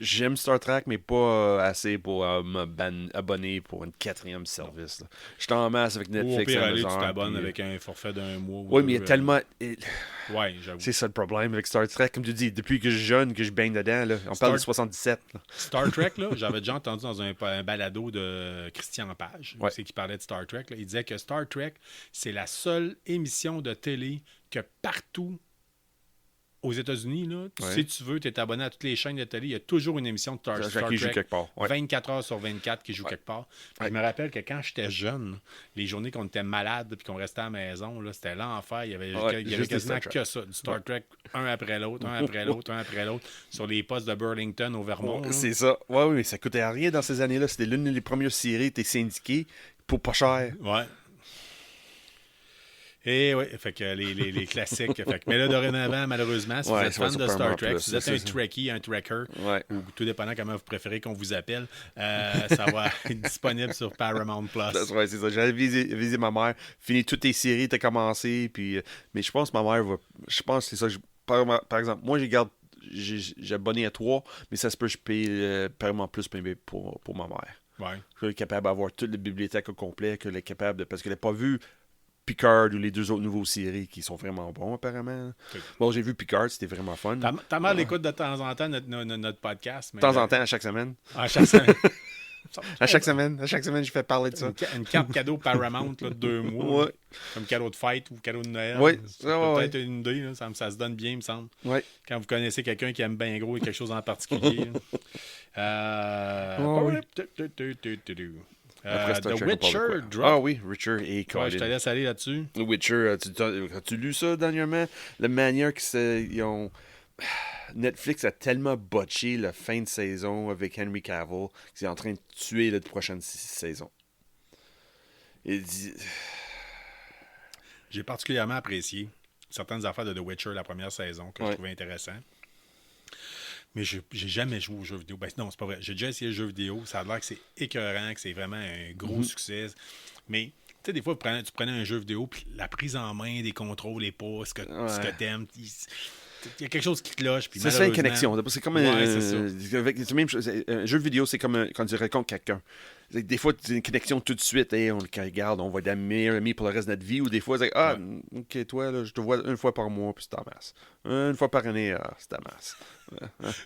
J'aime Star Trek, mais pas assez pour m'abonner pour une 4e service. Là. Je suis en masse avec Netflix. Ou au pire, tu t'abonnes avec un forfait d'un mois. Oui, mais il y a tellement... Oui, j'avoue. C'est ça le problème avec Star Trek. Comme tu dis, depuis que je suis jeune, que je baigne dedans, là, on parle de 77. Là. Star Trek, là, j'avais déjà entendu dans un balado de Christian Page, c'est qui parlait de Star Trek. Là. Il disait que Star Trek, c'est la seule émission de télé que partout aux États-Unis, là, si tu veux, tu es abonné à toutes les chaînes de télé, il y a toujours une émission de Star Trek qui joue quelque part. 24 heures sur 24 qui joue quelque part. Je me rappelle que quand j'étais jeune, les journées qu'on était malade et qu'on restait à la maison, là, c'était l'enfer. Il y avait quasiment que ça, du Star Trek, un après l'autre, sur les postes de Burlington au Vermont. C'est ça. Oui, mais ça coûtait rien dans ces années-là. C'était l'une des premières séries, t'es syndiqué pour pas cher. Ouais. Et oui, fait que les classiques. Mais là, dorénavant, malheureusement, si vous êtes fan de Star Trek, si vous êtes un Trekkie, un Trekker, ou tout dépendant comment vous préférez qu'on vous appelle, ça va être disponible sur Paramount Plus. Ouais, c'est ça. J'avais visé ma mère, fini toutes tes séries, t'as commencé, puis... mais je pense que ma mère va... Je pense que c'est ça. Par exemple, moi, j'ai abonné à 3, mais ça se peut que je paye Paramount Plus pour ma mère. Ouais. Je suis capable d'avoir toute la bibliothèque au complet, qu'elle est capable de... Parce qu'elle n'a pas vu Picard ou les 2 autres nouveaux séries qui sont vraiment bons, apparemment. Bon, j'ai vu Picard, c'était vraiment fun. Ta mère l'écoute de temps en temps, notre podcast. De temps en temps, à chaque semaine. À chaque semaine. À chaque semaine, je fais parler de ça. Une carte cadeau Paramount là, de 2 mois. Ouais. Comme cadeau de fête ou cadeau de Noël. Oui. C'est peut-être une idée. Là, ça se donne bien, il me semble. Oui. Quand vous connaissez quelqu'un qui aime bien gros et quelque chose en particulier. The Witcher drop. Ah oui, Witcher et Colin. Ouais, je te laisse aller là-dessus. The Witcher, as-tu lu ça dernièrement? La manière qu'ils ont... Netflix a tellement botché la fin de saison avec Henry Cavill qu'il est en train de tuer la prochaine saison. J'ai particulièrement apprécié certaines affaires de The Witcher la première saison que je trouvais intéressant. Mais j'ai jamais joué aux jeux vidéo. Ben non, c'est pas vrai. J'ai déjà essayé le jeu vidéo. Ça a l'air que c'est écœurant, que c'est vraiment un gros succès. Mais, tu sais, des fois, tu prenais un jeu vidéo, puis la prise en main des contrôles et pas ce que t'aimes. Il y a quelque chose qui cloche. C'est ça, une connexion. C'est comme un jeu vidéo, c'est comme quand tu rencontres quelqu'un. des fois, tu as une connexion tout de suite. Hey, on le regarde, on va être meilleurs amis pour le reste de notre vie. Ou des fois, c'est OK, toi, là, je te vois une fois par mois, puis c'est ta masse. Une fois par année, c'est ta masse.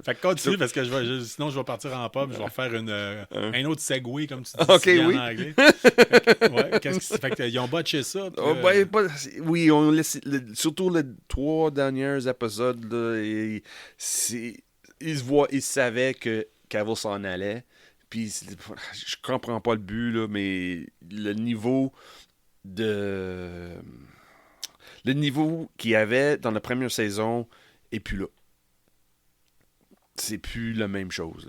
Fait que continue, parce que sinon, je vais partir en pub, je vais refaire un autre segway, comme tu dis en anglais. Fait qu'ils ont botché ça. Oui, surtout les 3 derniers épisodes, là, ils savaient que Cavill s'en allait. Puis je comprends pas le but, là, mais le niveau qu'il y avait dans la première saison est plus là. C'est plus la même chose.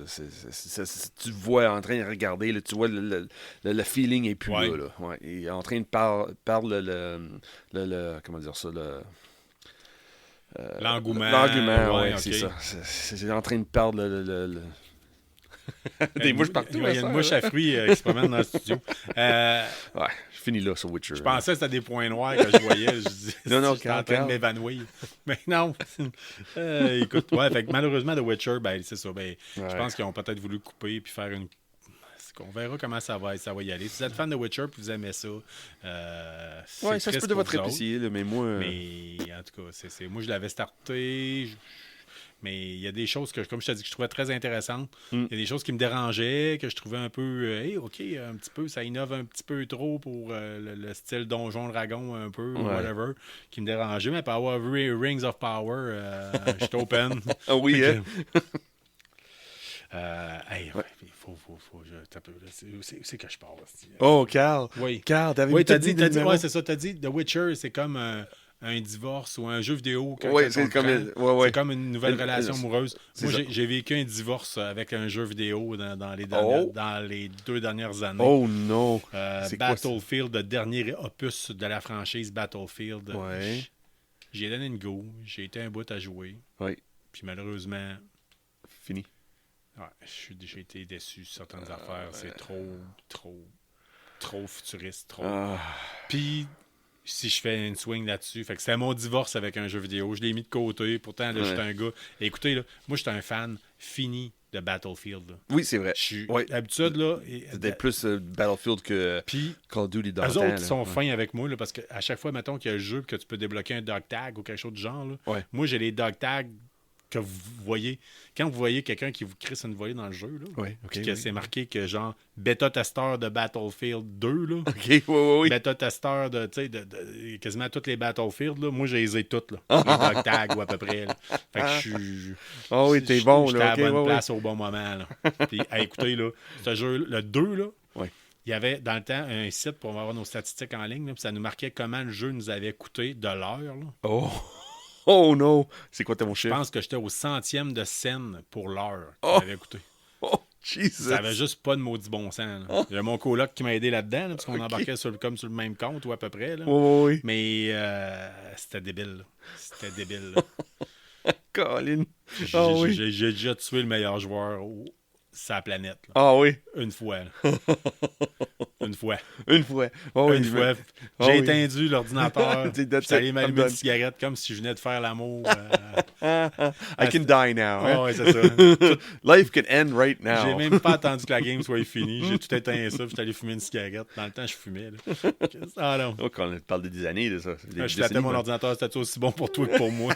Tu le vois en train de regarder, là, tu vois le feeling est plus là. Ouais. Il est en train de parler comment dire ça, l'engouement. L'engouement, ouais, c'est ça. C'est en train de perdre des mouches partout. Il y a une mouche à fruits qui se promène dans le studio. Ouais, je finis là sur Witcher. Je pensais que c'était des points noirs que je voyais. Je disais, j'étais en train de m'évanouir. Mais non. Écoute, fait que malheureusement, The Witcher, c'est ça. Je pense qu'ils ont peut-être voulu couper puis faire une. On verra comment ça va y aller. Si vous êtes fan de Witcher et vous aimez ça, ça se peut de votre apprécier, mais moi. Mais en tout cas, moi je l'avais starté. Mais il y a des choses que, comme je t'ai dit, que je trouvais très intéressantes. Il y a des choses qui me dérangeaient, que je trouvais un peu, OK, un petit peu, ça innove un petit peu trop pour le style Donjon Dragon, un peu, whatever, qui me dérangeait. Mais pour avoir vu Rings of Power, je suis open. Ah oui, hein? C'est que je parle. Oh, Carl. Oui. Carl, t'as dit, c'est ça, t'as dit, The Witcher, c'est comme un divorce ou un jeu vidéo. C'est comme une nouvelle relation amoureuse. Moi, j'ai vécu un divorce avec un jeu vidéo dans les 2 dernières années. Oh non! Battlefield, le dernier opus de la franchise Battlefield. Ouais. J'ai donné une go. J'ai été un bout à jouer. Oui. Puis malheureusement... Fini. Ouais, j'ai été déçu sur certaines affaires. C'est trop futuriste. Trop. Puis... Si je fais une swing là-dessus. Fait que c'était mon divorce avec un jeu vidéo. Je l'ai mis de côté. Pourtant, là, j'étais un gars. Et écoutez, là, moi, j'étais un fan fini de Battlefield. Là. Oui, c'est vrai. D'habitude, là. C'était plus Battlefield que Call of Duty dans le temps. Eux autres sont fins avec moi, là, parce qu'à chaque fois, mettons qu'il y a un jeu que tu peux débloquer un dog tag ou quelque chose du genre. Là, moi, j'ai les dog tags que vous voyez. Quand vous voyez quelqu'un qui vous crisse une volée dans le jeu, là, puis que c'est marqué que genre bêta-testeur de Battlefield 2, là, bêta-testeur de quasiment toutes les Battlefield, là, moi, je les ai toutes, là. Les dog tags, ou à peu près. Là. Fait que je suis... t'es bon, j'étais à la bonne place au bon moment, là. Puis, écoutez, là, ce jeu, le 2, là, il y avait dans le temps un site pour avoir nos statistiques en ligne, là, puis ça nous marquait comment le jeu nous avait coûté de l'heure, là. Oh non! C'est quoi ton chiffre? Je pense que j'étais au 100e de scène pour l'heure que j'avais coûté. Oh, Jesus! Ça avait juste pas de maudit bon sens. Il y a mon coloc qui m'a aidé là-dedans, parce qu'on embarquait comme sur le même compte, ou à peu près. Là. Oui. Mais c'était débile. Là. C'était débile. Colin! J'ai déjà tué le meilleur joueur sur la planète. Là. Ah oui? Une fois. Une fois. Une fois. Une fois. J'ai éteint l'ordinateur. J'étais allé m'allumer une cigarette comme si je venais de faire l'amour. I can die now. Ouais, c'est ça. Life can end right now. J'ai même pas attendu que la game soit finie. J'ai tout éteint ça. J'étais allé fumer une cigarette. Dans le temps, je fumais. Là. Ah non. Quand on parle des années de ça. Je flattais mon ordinateur. C'était aussi bon pour toi que pour moi.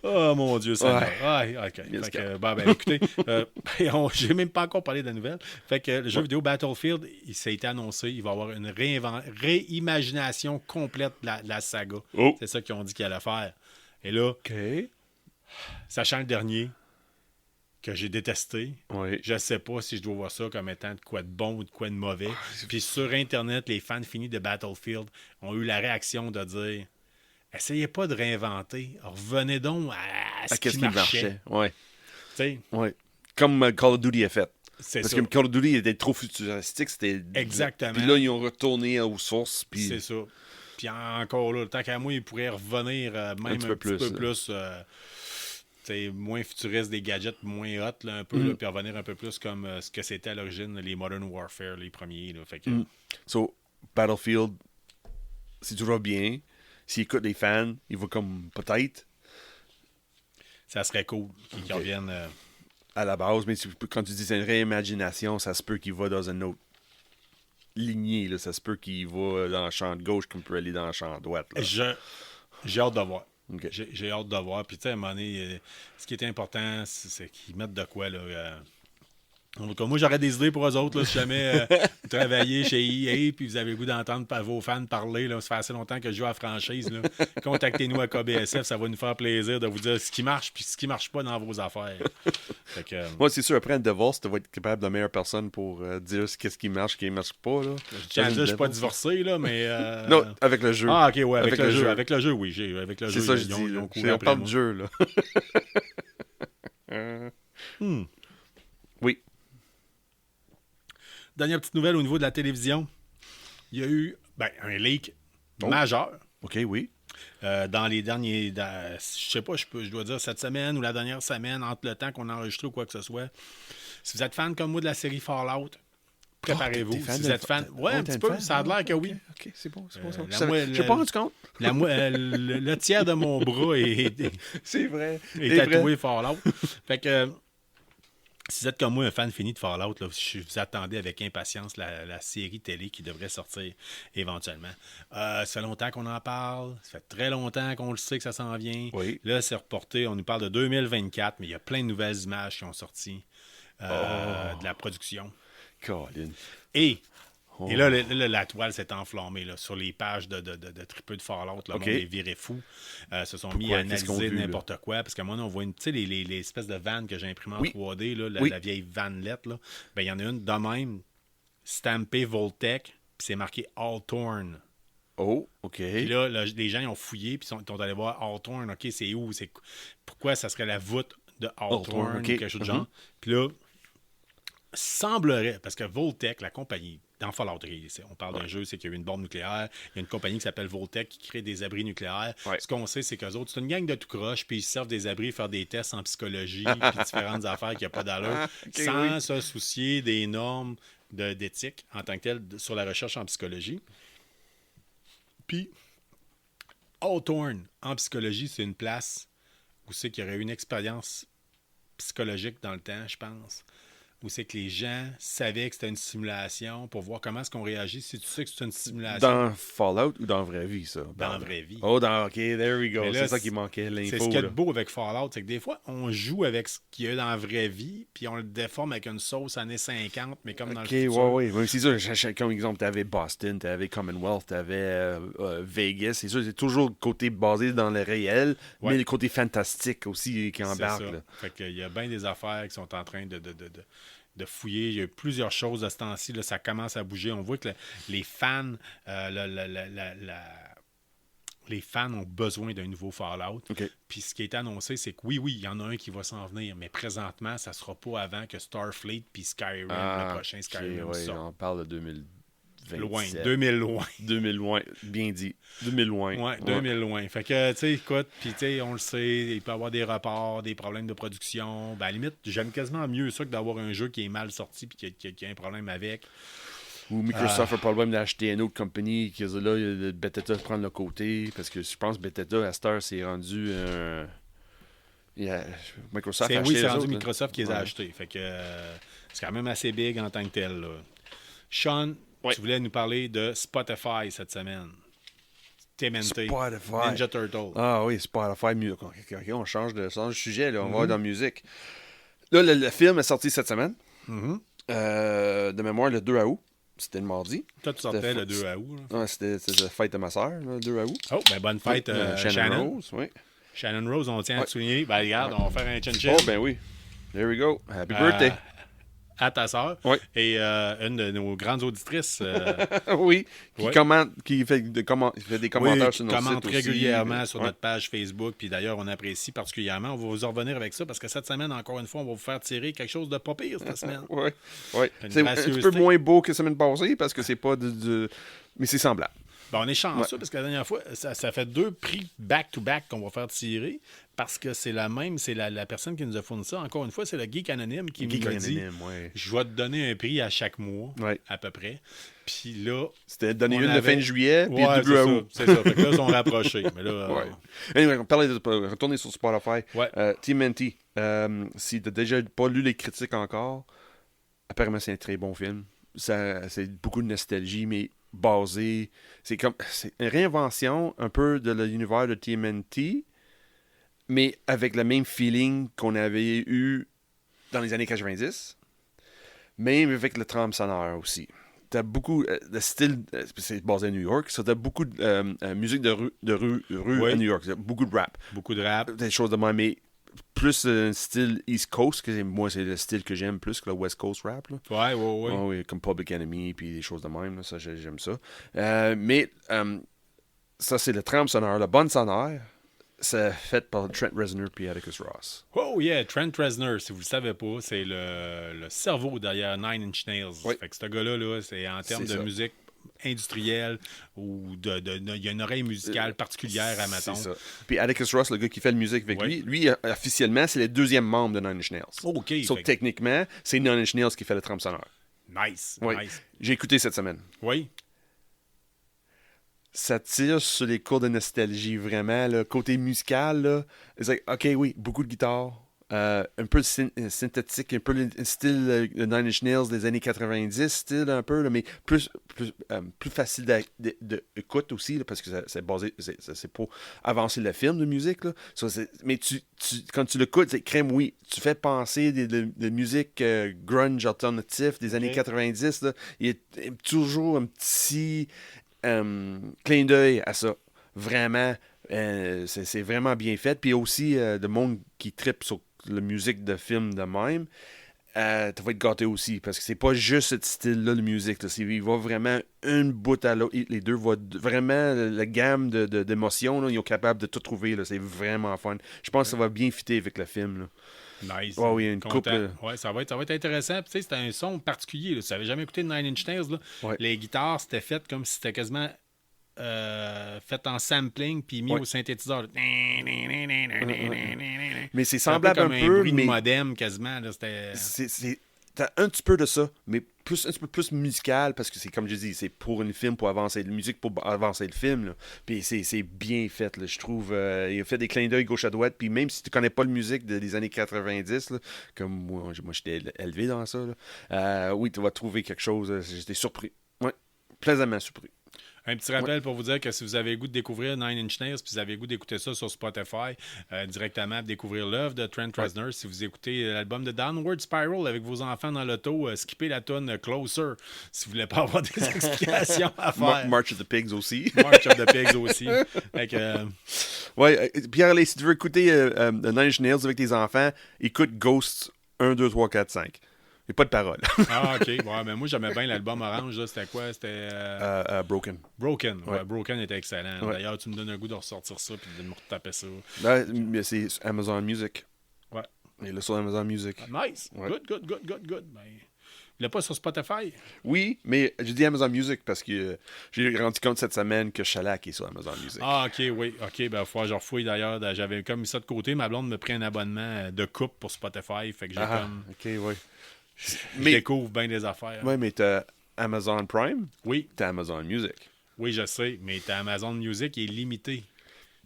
Oh mon Dieu, ça OK. Écoutez, j'ai même pas encore parlé de la nouvelle. Fait que le jeu vidéo Battlefield, il s'est été annoncé, il va y avoir une réimagination complète de la saga. C'est ça qu'ils ont dit qu'ils allaient faire. Et là, sachant le dernier que j'ai détesté, je sais pas si je dois voir ça comme étant de quoi de bon ou de quoi de mauvais. Puis sur Internet, les fans finis de Battlefield ont eu la réaction de dire: essayez pas de réinventer. Revenez donc à ce qui marchait. Comme Call of Duty a fait. Parce que Call of Duty était trop futuristique. Exactement. Puis là, ils ont retourné aux sources. Puis... C'est ça. Puis encore là, tant qu'à moi, ils pourraient revenir même un petit peu plus moins futuriste, des gadgets moins hot, là, un peu, là, puis revenir un peu plus comme ce que c'était à l'origine, les Modern Warfare, les premiers. Là, fait que... So, Battlefield, c'est toujours bien. S'ils écoutent les fans, ils vont comme peut-être. Ça serait cool qu'ils reviennent. à la base, mais quand tu dis c'est une réimagination, ça se peut qu'il va dans une autre lignée. Là. Ça se peut qu'il va dans le champ de gauche comme il peut aller dans le champ de droite. Là. J'ai hâte de voir. Okay. J'ai hâte de voir. Puis, tu sais, à un moment donné, ce qui est important, c'est qu'ils mettent de quoi, là. Donc, moi, j'aurais des idées pour eux autres, là, si jamais vous travaillez chez EA puis vous avez le goût d'entendre vos fans parler. Là, ça fait assez longtemps que je joue à la franchise. Là. Contactez-nous à KBSF, ça va nous faire plaisir de vous dire ce qui marche puis ce qui marche pas dans vos affaires. Fait que, moi, c'est sûr, après un divorce, tu vas être capable de meilleure personne pour dire qu'est-ce qui marche, qui ne marche pas. Là. Je tiens à dire, je suis pas divorcé, là, mais... Non, avec le jeu. Ah, OK, ouais, avec le jeu. Avec le jeu, oui. Avec le c'est jeu, ça, je dis. On parle de jeu, là. Oui. Dernière petite nouvelle au niveau de la télévision. Il y a eu un leak majeur. OK, oui. Dans les derniers... je sais pas, je dois dire cette semaine ou la dernière semaine, entre le temps qu'on a enregistré ou quoi que ce soit. Si vous êtes fan comme moi de la série Fallout, préparez-vous. Si vous êtes fan... Ouais, un petit peu. Ça a l'air que oui. OK, c'est bon. Ça. Je ne pas rendu compte. Le tiers de mon bras c'est vrai. est tatoué Fallout. Fait que... Si vous êtes comme moi un fan fini de Fallout, là, vous attendez avec impatience la série télé qui devrait sortir éventuellement. Ça fait longtemps qu'on en parle. Ça fait très longtemps qu'on le sait que ça s'en vient. Oui. Là, c'est reporté. On nous parle de 2024, mais il y a plein de nouvelles images qui ont sorti de la production. Colin. Et là, la toile s'est enflammée là, sur les pages de tripeux de Fallout. Le monde est viré fou. Se sont mis à analyser n'importe quoi. Parce que moi, on voit les espèces de vannes que j'ai imprimées en 3D, là, la vieille vanlette. Il y en a une de même, stampée Voltec, puis c'est marqué Hawthorne. Oh, OK. Puis là, les gens ils ont fouillé, puis ils sont allés voir Hawthorne. OK, c'est où? Pourquoi ça serait la voûte de Hawthorne ou quelque chose de genre? Puis là, semblerait, parce que Voltec, la compagnie, dans Fallout, on parle d'un jeu, c'est qu'il y a eu une bombe nucléaire, il y a une compagnie qui s'appelle Voltec qui crée des abris nucléaires. Ce qu'on sait, c'est qu'eux autres, c'est une gang de tout croche, puis ils servent des abris, faire des tests en psychologie, puis différentes affaires qui n'ont pas d'allure, sans se soucier des normes d'éthique en tant que telles sur la recherche en psychologie. Puis, Hawthorne, en psychologie, c'est une place où c'est qu'il y aurait eu une expérience psychologique dans le temps, je pense. Où c'est que les gens savaient que c'était une simulation pour voir comment est-ce qu'on réagit si tu sais que c'est une simulation. Dans Fallout ou dans la vraie vie, ça? Dans la vraie vie. Oh, OK, there we go. C'est ça qui manquait, l'info. C'est ce qu'il y a de beau avec Fallout, c'est que des fois, on joue avec ce qu'il y a dans la vraie vie, puis on le déforme avec une sauce années 50, mais comme dans le futur. Oui. C'est ça, comme exemple, tu avais Boston, tu avais Commonwealth, tu avais Vegas. C'est sûr, c'est toujours le côté basé dans le réel, mais le côté fantastique aussi qui embarque. Là. Fait qu'il y a bien des affaires qui sont en train de fouiller. Il y a plusieurs choses de ce temps-ci. Là, ça commence à bouger. On voit que les fans les fans ont besoin d'un nouveau Fallout. Puis ce qui est annoncé, c'est que oui, il y en a un qui va s'en venir, mais présentement, ça ne sera pas avant que Starfleet puis Skyrim, le prochain Skyrim sorte. On parle de 2027. Loin, 2000 loin. 2000 loin, bien dit. 2000 loin. Ouais, 2000 loin. Fait que, tu sais, écoute, puis tu sais, on le sait, il peut y avoir des reports, des problèmes de production. Ben, à la limite, j'aime quasiment mieux ça que d'avoir un jeu qui est mal sorti puis qui a un problème avec. Ou Microsoft a le problème d'acheter une autre compagnie qui là, Bethesda prendre le côté. Parce que je pense que Bethesda, à cette heure, c'est rendu Microsoft a acheté c'est rendu autres, Microsoft qui les a achetés. Fait que c'est quand même assez big en tant que tel. Là. Sean, tu voulais nous parler de Spotify cette semaine. TMNT. Spotify. Ninja Turtle. Ah oui, Spotify. On change de sujet. Là. On va dans la musique. Là, le film est sorti cette semaine. De mémoire, le 2 août. C'était le mardi. Toi, tu sortais le 2 août. Ah, c'était la fête de ma soeur, le 2 août. Oh, ben bonne fête, Shannon Rose. Oui. Shannon Rose, on tient à te souligner. Ben regarde, on va faire un chin-chin. Oh, ben oui. There we go. Happy birthday. À ta sœur. Oui. Et une de nos grandes auditrices. Oui. Qui commente, qui fait des commentaires sur notre site commente régulièrement aussi. sur notre page Facebook. Puis d'ailleurs, on apprécie particulièrement. On va vous en revenir avec ça parce que cette semaine, encore une fois, on va vous faire tirer quelque chose de pas pire cette semaine. Oui. C'est un petit peu moins beau que la semaine passée parce que c'est pas mais c'est semblable. Ben, on est chanceux parce que la dernière fois, ça fait 2 prix back-to-back qu'on va faire tirer parce que c'est la même, c'est la personne qui nous a fourni ça. Encore une fois, c'est le Geek Anonyme qui nous a dit je vais te donner un prix à chaque mois, à peu près. Puis là... C'était donné une de fin de juillet, puis début août. C'est ça. Fait que là, ils sont rapprochés. Mais là, Anyway, on parlait de retourner sur Spotify. TMNT. Si tu n'as déjà pas lu les critiques encore, apparemment c'est un très bon film. C'est beaucoup de nostalgie, mais basé. C'est une réinvention un peu de l'univers de TMNT, mais avec le même feeling qu'on avait eu dans les années 90, même avec le trame sonore aussi. T'as beaucoup de style, c'est basé à New York, ça t'as beaucoup de musique de rue à New York, beaucoup de rap. Beaucoup de rap. Des choses de même, mais plus un style East Coast, que moi c'est le style que j'aime plus que le West Coast rap. Là. Ouais. Oui, comme Public Enemy, puis des choses de même, là, ça j'aime ça. Mais ça c'est le trame sonore, la bonne sonore. C'est fait par Trent Reznor et Atticus Ross. Oh yeah, Trent Reznor, si vous le savez pas, c'est le cerveau derrière Nine Inch Nails. Oui. Fait que ce gars-là, c'est en termes de musique industrielle ou il y a une oreille musicale particulière à maton. C'est ça. Puis Atticus Ross, le gars qui fait la musique avec lui, officiellement, c'est le deuxième membre de Nine Inch Nails. OK. Sauf techniquement, c'est Nine Inch Nails qui fait le trame sonore. Nice. J'ai écouté cette semaine. Oui. Ça tire sur les cours de nostalgie, vraiment. Le côté musical, là, c'est like, OK, oui, beaucoup de guitare. Un peu synthétique, un peu le style de Nine Inch Nails des années 90, style un peu, là, mais plus facile d'écoute aussi, là, parce que c'est basé, c'est pour avancer le film de musique. Là. Mais quand tu l'écoutes, c'est crème, oui, tu fais penser de musique grunge alternative des années 90. Là. Il y a toujours un petit clin d'œil à ça. Vraiment, c'est vraiment bien fait. Puis aussi, le monde qui trippe sur la musique de film de même, tu vas être gâté aussi. Parce que c'est pas juste ce style-là de musique. Là. Il va vraiment une bout à l'autre. Les deux vont vraiment, la gamme d'émotions, là, ils sont capables de tout trouver. Là. C'est vraiment fun. Je pense que ça va bien fitter avec le film. Là. Nice. Oh, oui, une couple. Ouais, ça va être intéressant. Puis, c'est un son particulier. Là. Si tu n'avais jamais écouté de Nine Inch Nails, là, les guitares, c'était fait comme si c'était quasiment fait en sampling puis mis au synthétiseur. Mais c'est semblable un peu. Bruit de modem quasiment. Là, t'as un petit peu de ça, mais un petit peu plus musical, parce que c'est comme je dis, c'est pour une film, pour avancer la musique, pour avancer le film. Là. Puis c'est bien fait, là, je trouve. Il a fait des clins d'œil gauche à droite, puis même si tu connais pas la musique des années 90, là, comme moi j'étais élevé dans ça, là, oui, tu vas trouver quelque chose. J'étais surpris. Ouais, plaisamment surpris. Un petit rappel pour vous dire que si vous avez le goût de découvrir Nine Inch Nails, puis vous avez le goût d'écouter ça sur Spotify, directement découvrir l'œuvre de Trent Reznor. Si vous écoutez l'album de Downward Spiral avec vos enfants dans l'auto, skippez la tune Closer si vous voulez pas avoir des explications à faire. March of the Pigs aussi. March of the Pigs aussi. Ouais, Pierre, si tu veux écouter Nine Inch Nails avec tes enfants, écoute Ghost 1, 2, 3, 4, 5. Il n'y a pas de parole. Ah, OK. Ouais, mais moi, j'aimais bien l'album orange. Là. C'était quoi? C'était... Broken. Broken. Ouais, Broken était excellent. Ouais. D'ailleurs, tu me donnes un goût de ressortir ça puis de me retaper ça. Mais c'est Amazon Music. Ouais. Il est là sur Amazon Music. Nice. Ouais. Good. Ben, il n'est pas sur Spotify? Oui, mais j'ai dit Amazon Music parce que j'ai rendu compte cette semaine que Shellac est sur Amazon Music. Ah, OK, oui. OK, ben, il faut que je refouille d'ailleurs. J'avais comme mis ça de côté. Ma blonde me pris un abonnement de coupe pour Spotify. Fait que j'ai comme... OK, oui. Je découvre bien des affaires. Oui, mais t'as Amazon Prime. Oui. T'as Amazon Music. Oui, je sais, mais t'as Amazon Music qui est limité.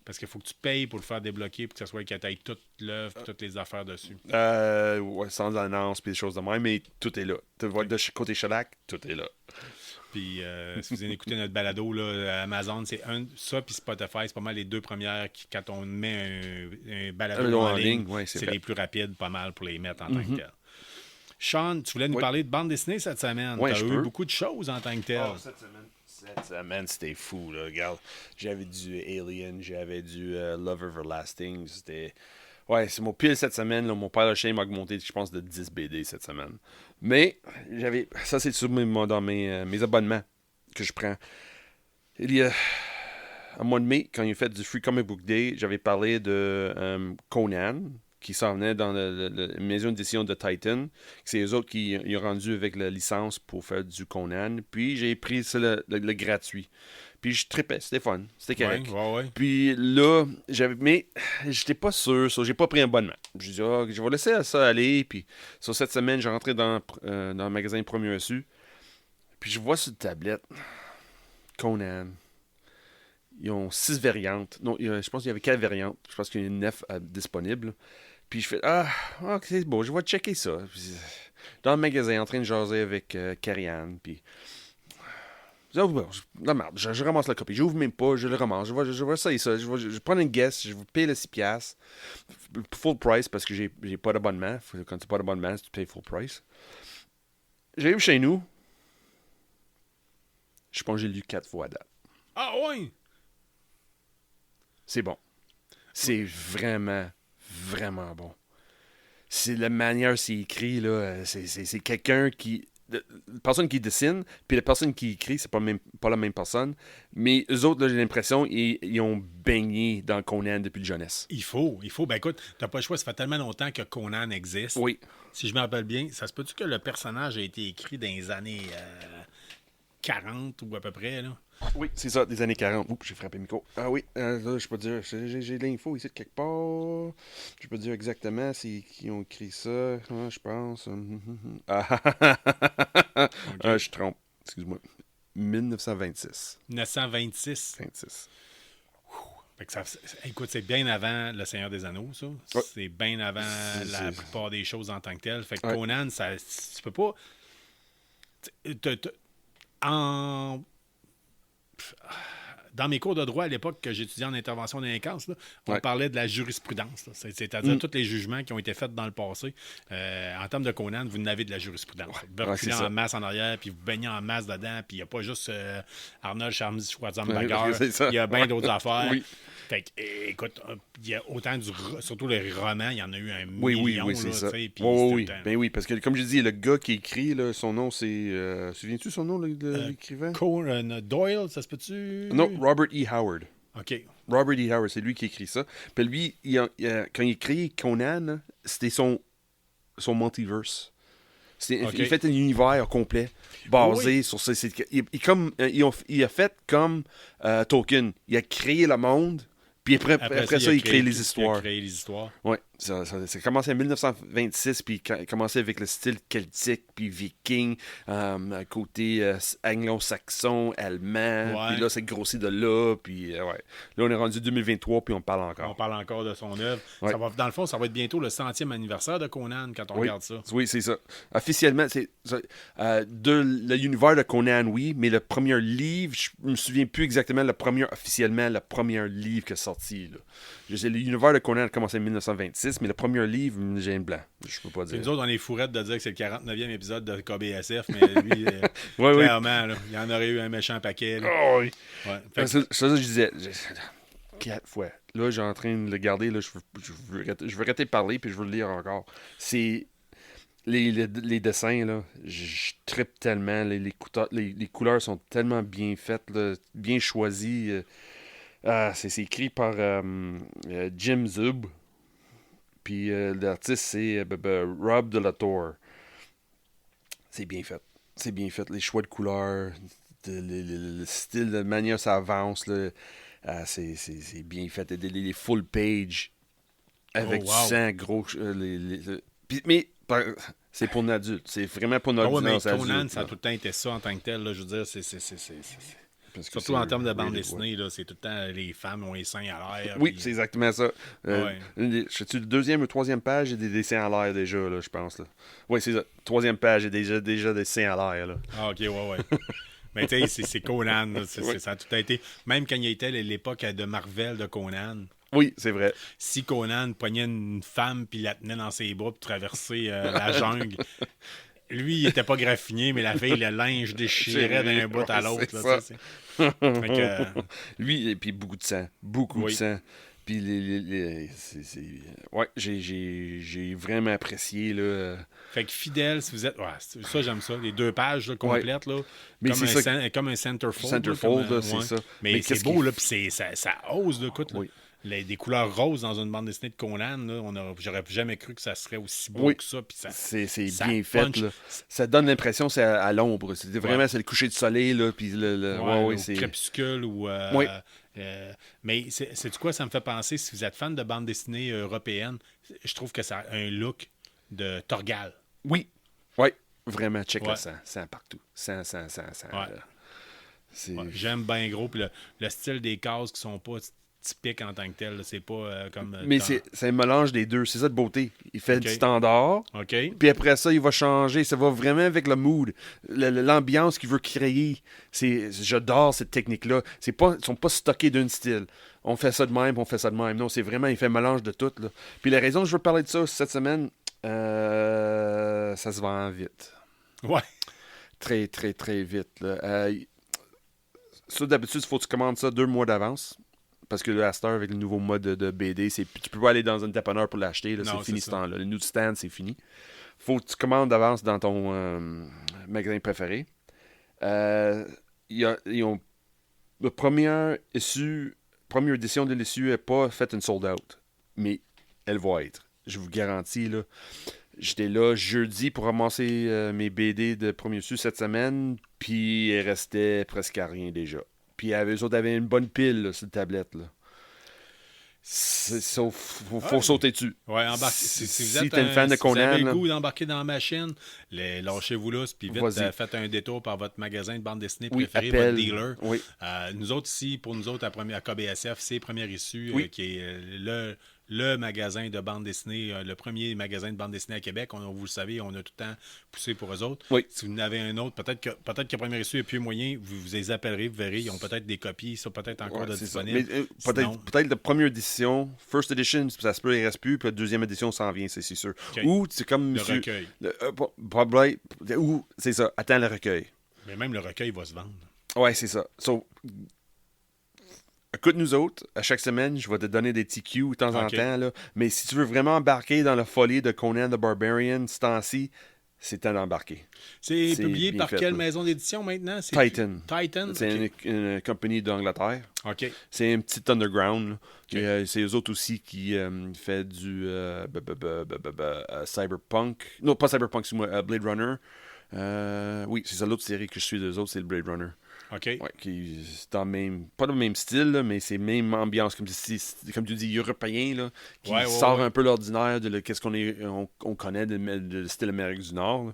Parce qu'il faut que tu payes pour le faire débloquer, pour que ça soit que tu aies toute l'œuvre et toutes les affaires dessus. Ouais, sans annonce et des choses de même, mais tout est là. Tu vois, de côté Shellac, tout est là. Puis, si vous écoutez notre balado, là, Amazon, c'est ça, puis Spotify, c'est pas mal les deux premières quand on met un balado en ligne, c'est les plus rapides, pas mal pour les mettre en tant que tel. Sean, tu voulais nous parler de bande dessinée cette semaine. Tu as eu beaucoup de choses en tant que tel. Oh, cette semaine, c'était fou. Là. Regarde, j'avais du Alien, j'avais du Love Everlasting. Ouais, c'est mon pile cette semaine. Là. Mon père le chien m'a augmenté, je pense, de 10 BD cette semaine. Mais, ça, c'est sur dans mes abonnements que je prends. Il y a un mois de mai, quand il a fait du Free Comic Book Day, j'avais parlé de Conan, qui s'en venait dans la maison d'édition de Titan. C'est eux autres qui ont rendu avec la licence pour faire du Conan. Puis j'ai pris ça, le gratuit. Puis je trippais, c'était fun, c'était correct. Ouais. Puis là, mais j'étais pas sûr, j'ai pas pris un abonnement. Je dis, je vais laisser ça aller. Puis sur cette semaine, j'ai rentré dans le magasin Premier Reçu. Puis je vois sur la tablette Conan. Ils ont 6 variantes. Non, je pense qu'il y avait 4 variantes. Je pense qu'il y en a 9 disponibles. Puis je fais, ok, c'est beau, je vais checker ça. Puis, dans le magasin, en train de jaser avec Carrie-Anne, puis... Je ramasse la copie. J'ouvre même pas, je le ramasse. Je vais essayer ça. Je vais prendre une guess. Je vais payer le 6$. Full price parce que j'ai pas d'abonnement. Quand tu n'as pas d'abonnement, tu payes full price. J'arrive chez nous. Je pense que j'ai lu 4 fois à date. Ah oui! C'est bon. C'est vraiment, vraiment bon. C'est la manière c'est écrit, là. C'est quelqu'un qui... La personne qui dessine, puis la personne qui écrit, c'est pas la même personne. Mais eux autres, là, j'ai l'impression, ils ont baigné dans Conan depuis le jeunesse. Il faut. Ben écoute, t'as pas le choix, ça fait tellement longtemps que Conan existe. Oui. Si je me rappelle bien, ça se peut-tu que le personnage a été écrit dans les années 40 ou à peu près, là? Oui, c'est ça, des années 40. Oups, j'ai frappé le micro. Ah oui, là, je peux dire, j'ai de l'info ici de quelque part. Je peux dire exactement c'est qui ont écrit ça, je pense. Okay. Je trompe, excuse-moi. 1926. 1926? 26. Fait que écoute, c'est bien avant Le Seigneur des Anneaux, ça. Ouais. C'est bien avant la plupart des choses en tant que telles. Fait que Conan, ça, tu peux pas... Dans mes cours de droit à l'époque que j'étudiais en intervention délinquance, on parlait de la jurisprudence. C'est-à-dire tous les jugements qui ont été faits dans le passé. En termes de Conan, vous n'avez de la jurisprudence. Vous reculez en masse en arrière, puis vous baignez en masse dedans, puis il n'y a pas juste Arnold Schwarzenegger, il y a bien d'autres affaires. Oui. Fait que, écoute, il y a autant surtout le roman, il y en a eu un million. Oui, c'est ça. Ben oui, parce que comme je dis, le gars qui écrit, là, son nom, c'est... souviens-tu son nom, l'écrivain? Doyle, ça se peut-tu? Non, Robert E. Howard. OK. Robert E. Howard, c'est lui qui écrit ça. Puis lui, quand il écrit Conan, c'était son multiverse. Il fait un univers complet basé sur ça. Il a fait comme Tolkien. Il a créé le monde, puis après ça, il crée les histoires. Oui, ça a commencé en 1926, puis il a commencé avec le style celtique, puis viking, côté anglo-saxon, allemand, puis là, c'est grossi de là, puis Là, on est rendu 2023, puis on parle encore. On parle encore de son œuvre. Dans le fond, ça va être bientôt le 100e anniversaire de Conan quand on regarde ça. Oui, c'est ça. Officiellement, c'est de l'univers de Conan, oui, mais le premier livre, je me souviens plus exactement le premier livre qui est sorti. Là. Je sais, l'univers de Conan a commencé en 1926, mais le premier livre, j'ai un blanc. Je peux pas dire. Nous autres, on est fourrettes de dire que c'est le 49e épisode de KBSF, mais lui, clairement, là, il y en aurait eu un méchant paquet. Oh, oui. Ouais. Ça, je disais 4 fois. Là, j'ai en train de le garder. Là, je veux arrêter de parler, puis je veux le lire encore. C'est... Les dessins, là, je trippe tellement. Les couleurs sont tellement bien faites, là, bien choisies. C'est écrit par Jim Zub. Puis l'artiste, c'est Rob de la Tour. C'est bien fait. C'est bien fait. Les choix de couleurs, le style, la manière ça avance, là, c'est bien fait. Les full page avec du sang gros. Mais c'est pour un adulte. C'est vraiment pour notre audience adulte. Conan, ça a tout le temps été ça en tant que tel. Là, je veux dire, c'est... Surtout en termes de bande dessinée, là, c'est tout le temps les femmes ont les seins à l'air. Oui, c'est exactement ça. Je suis le 2e ou 3e page, j'ai des dessins à l'air déjà, là, je pense. Là. Oui, c'est ça. 3e page, j'ai déjà des dessins à l'air. Là. Ah, ok, ouais. Mais tu sais, c'est Conan. Là, ça a tout été. Même quand il y était l'époque de Marvel de Conan. Oui, c'est vrai. Si Conan poignait une femme puis la tenait dans ses bras pour traverser la jungle. Lui, il était pas graffiné, mais la fille, le linge déchirait d'un bout à l'autre. Lui, et puis beaucoup de sang. Beaucoup de sang. Puis j'ai vraiment apprécié. Là. Fait que fidèle, si vous êtes... Ouais, ça, j'aime ça. Les 2 pages là, complètes. Là, mais comme un centerfold. Centerfold, c'est ça. Mais c'est beau, là, puis ça ose, là, écoute. Oui. Des couleurs roses dans une bande dessinée de Conan, là, j'aurais jamais cru que ça serait aussi beau que ça. Puis c'est bien fait. Là. Ça donne l'impression que c'est à l'ombre. C'est vraiment c'est le coucher de soleil. Là, puis c'est crépuscule. Mais c'est quoi, ça me fait penser, si vous êtes fan de bande dessinée européenne, je trouve que ça a un look de Torgal. Oui, vraiment, check le sang partout. Sang. J'aime bien gros. Puis le style des cases qui sont pas typique en tant que tel. Là. C'est pas comme... Mais c'est un mélange des deux. C'est ça de beauté. Il fait du standard. OK. Puis après ça, il va changer. Ça va vraiment avec le mood. L'ambiance qu'il veut créer. J'adore cette technique-là. Ils sont pas stockés d'un style. On fait ça de même, on fait ça de même. Non, c'est vraiment... Il fait un mélange de tout. Là. Puis la raison que je veux parler de ça cette semaine, ça se vend vite. Ouais. Très, très, très vite. Là. Ça, d'habitude, il faut que tu commandes ça 2 mois d'avance. Parce que là, à cette heure, avec le nouveau mode de BD, tu peux pas aller dans un dépanneur pour l'acheter. C'est fini ce temps-là. Le newsstand, c'est fini. Faut que tu commandes d'avance dans ton magasin préféré. Ils ont la première édition de l'issue n'est pas faite une sold out. Mais elle va être. Je vous garantis, là. J'étais là jeudi pour ramasser mes BD de premier issue cette semaine, puis il restait presque à rien déjà. Puis eux autres avaient une bonne pile là, sur la tablette. Là. Faut sauter dessus. Ouais, si vous êtes un fan de Conan, vous avez le goût d'embarquer dans la machine, lâchez-vous là, puis vite, faites un détour par votre magasin de bande dessinée préféré, votre dealer. Oui. Nous autres ici, pour nous autres, à KBSF, c'est Première Issue, qui est le magasin de bande dessinée, le premier magasin de bande dessinée à Québec. Vous le savez, on a tout le temps poussé pour eux autres. Oui. Si vous en avez un autre, peut-être que Première Issue n'a plus moyen, vous les appellerez, vous verrez, ils ont peut-être des copies, ça peut-être encore disponible. Peut-être la première édition, first edition, ça se peut, il ne reste plus, puis la deuxième édition s'en vient, c'est sûr. Okay. Ou c'est comme le recueil. Ou c'est ça, attends le recueil. Mais même le recueil va se vendre. Ouais, c'est ça. Écoute, nous autres, à chaque semaine, je vais te donner des petits cues de temps en temps. Là. Mais si tu veux vraiment embarquer dans la folie de Conan the Barbarian, ce temps-ci, c'est temps d'embarquer. C'est publié par quelle maison d'édition maintenant? Titan. Titan? C'est une compagnie d'Angleterre. OK. C'est un petit underground. Okay. C'est eux autres aussi qui fait du Cyberpunk. Non, pas Cyberpunk, c'est moi, Blade Runner. Oui, c'est ça l'autre série que je suis d'eux autres, c'est le Blade Runner. OK. Ouais, c'est pas dans le même style, là, mais c'est même ambiance, comme tu dis, européen, là, qui sort un peu l'ordinaire de qu'est-ce qu'on connaît de style Amérique du Nord. Là.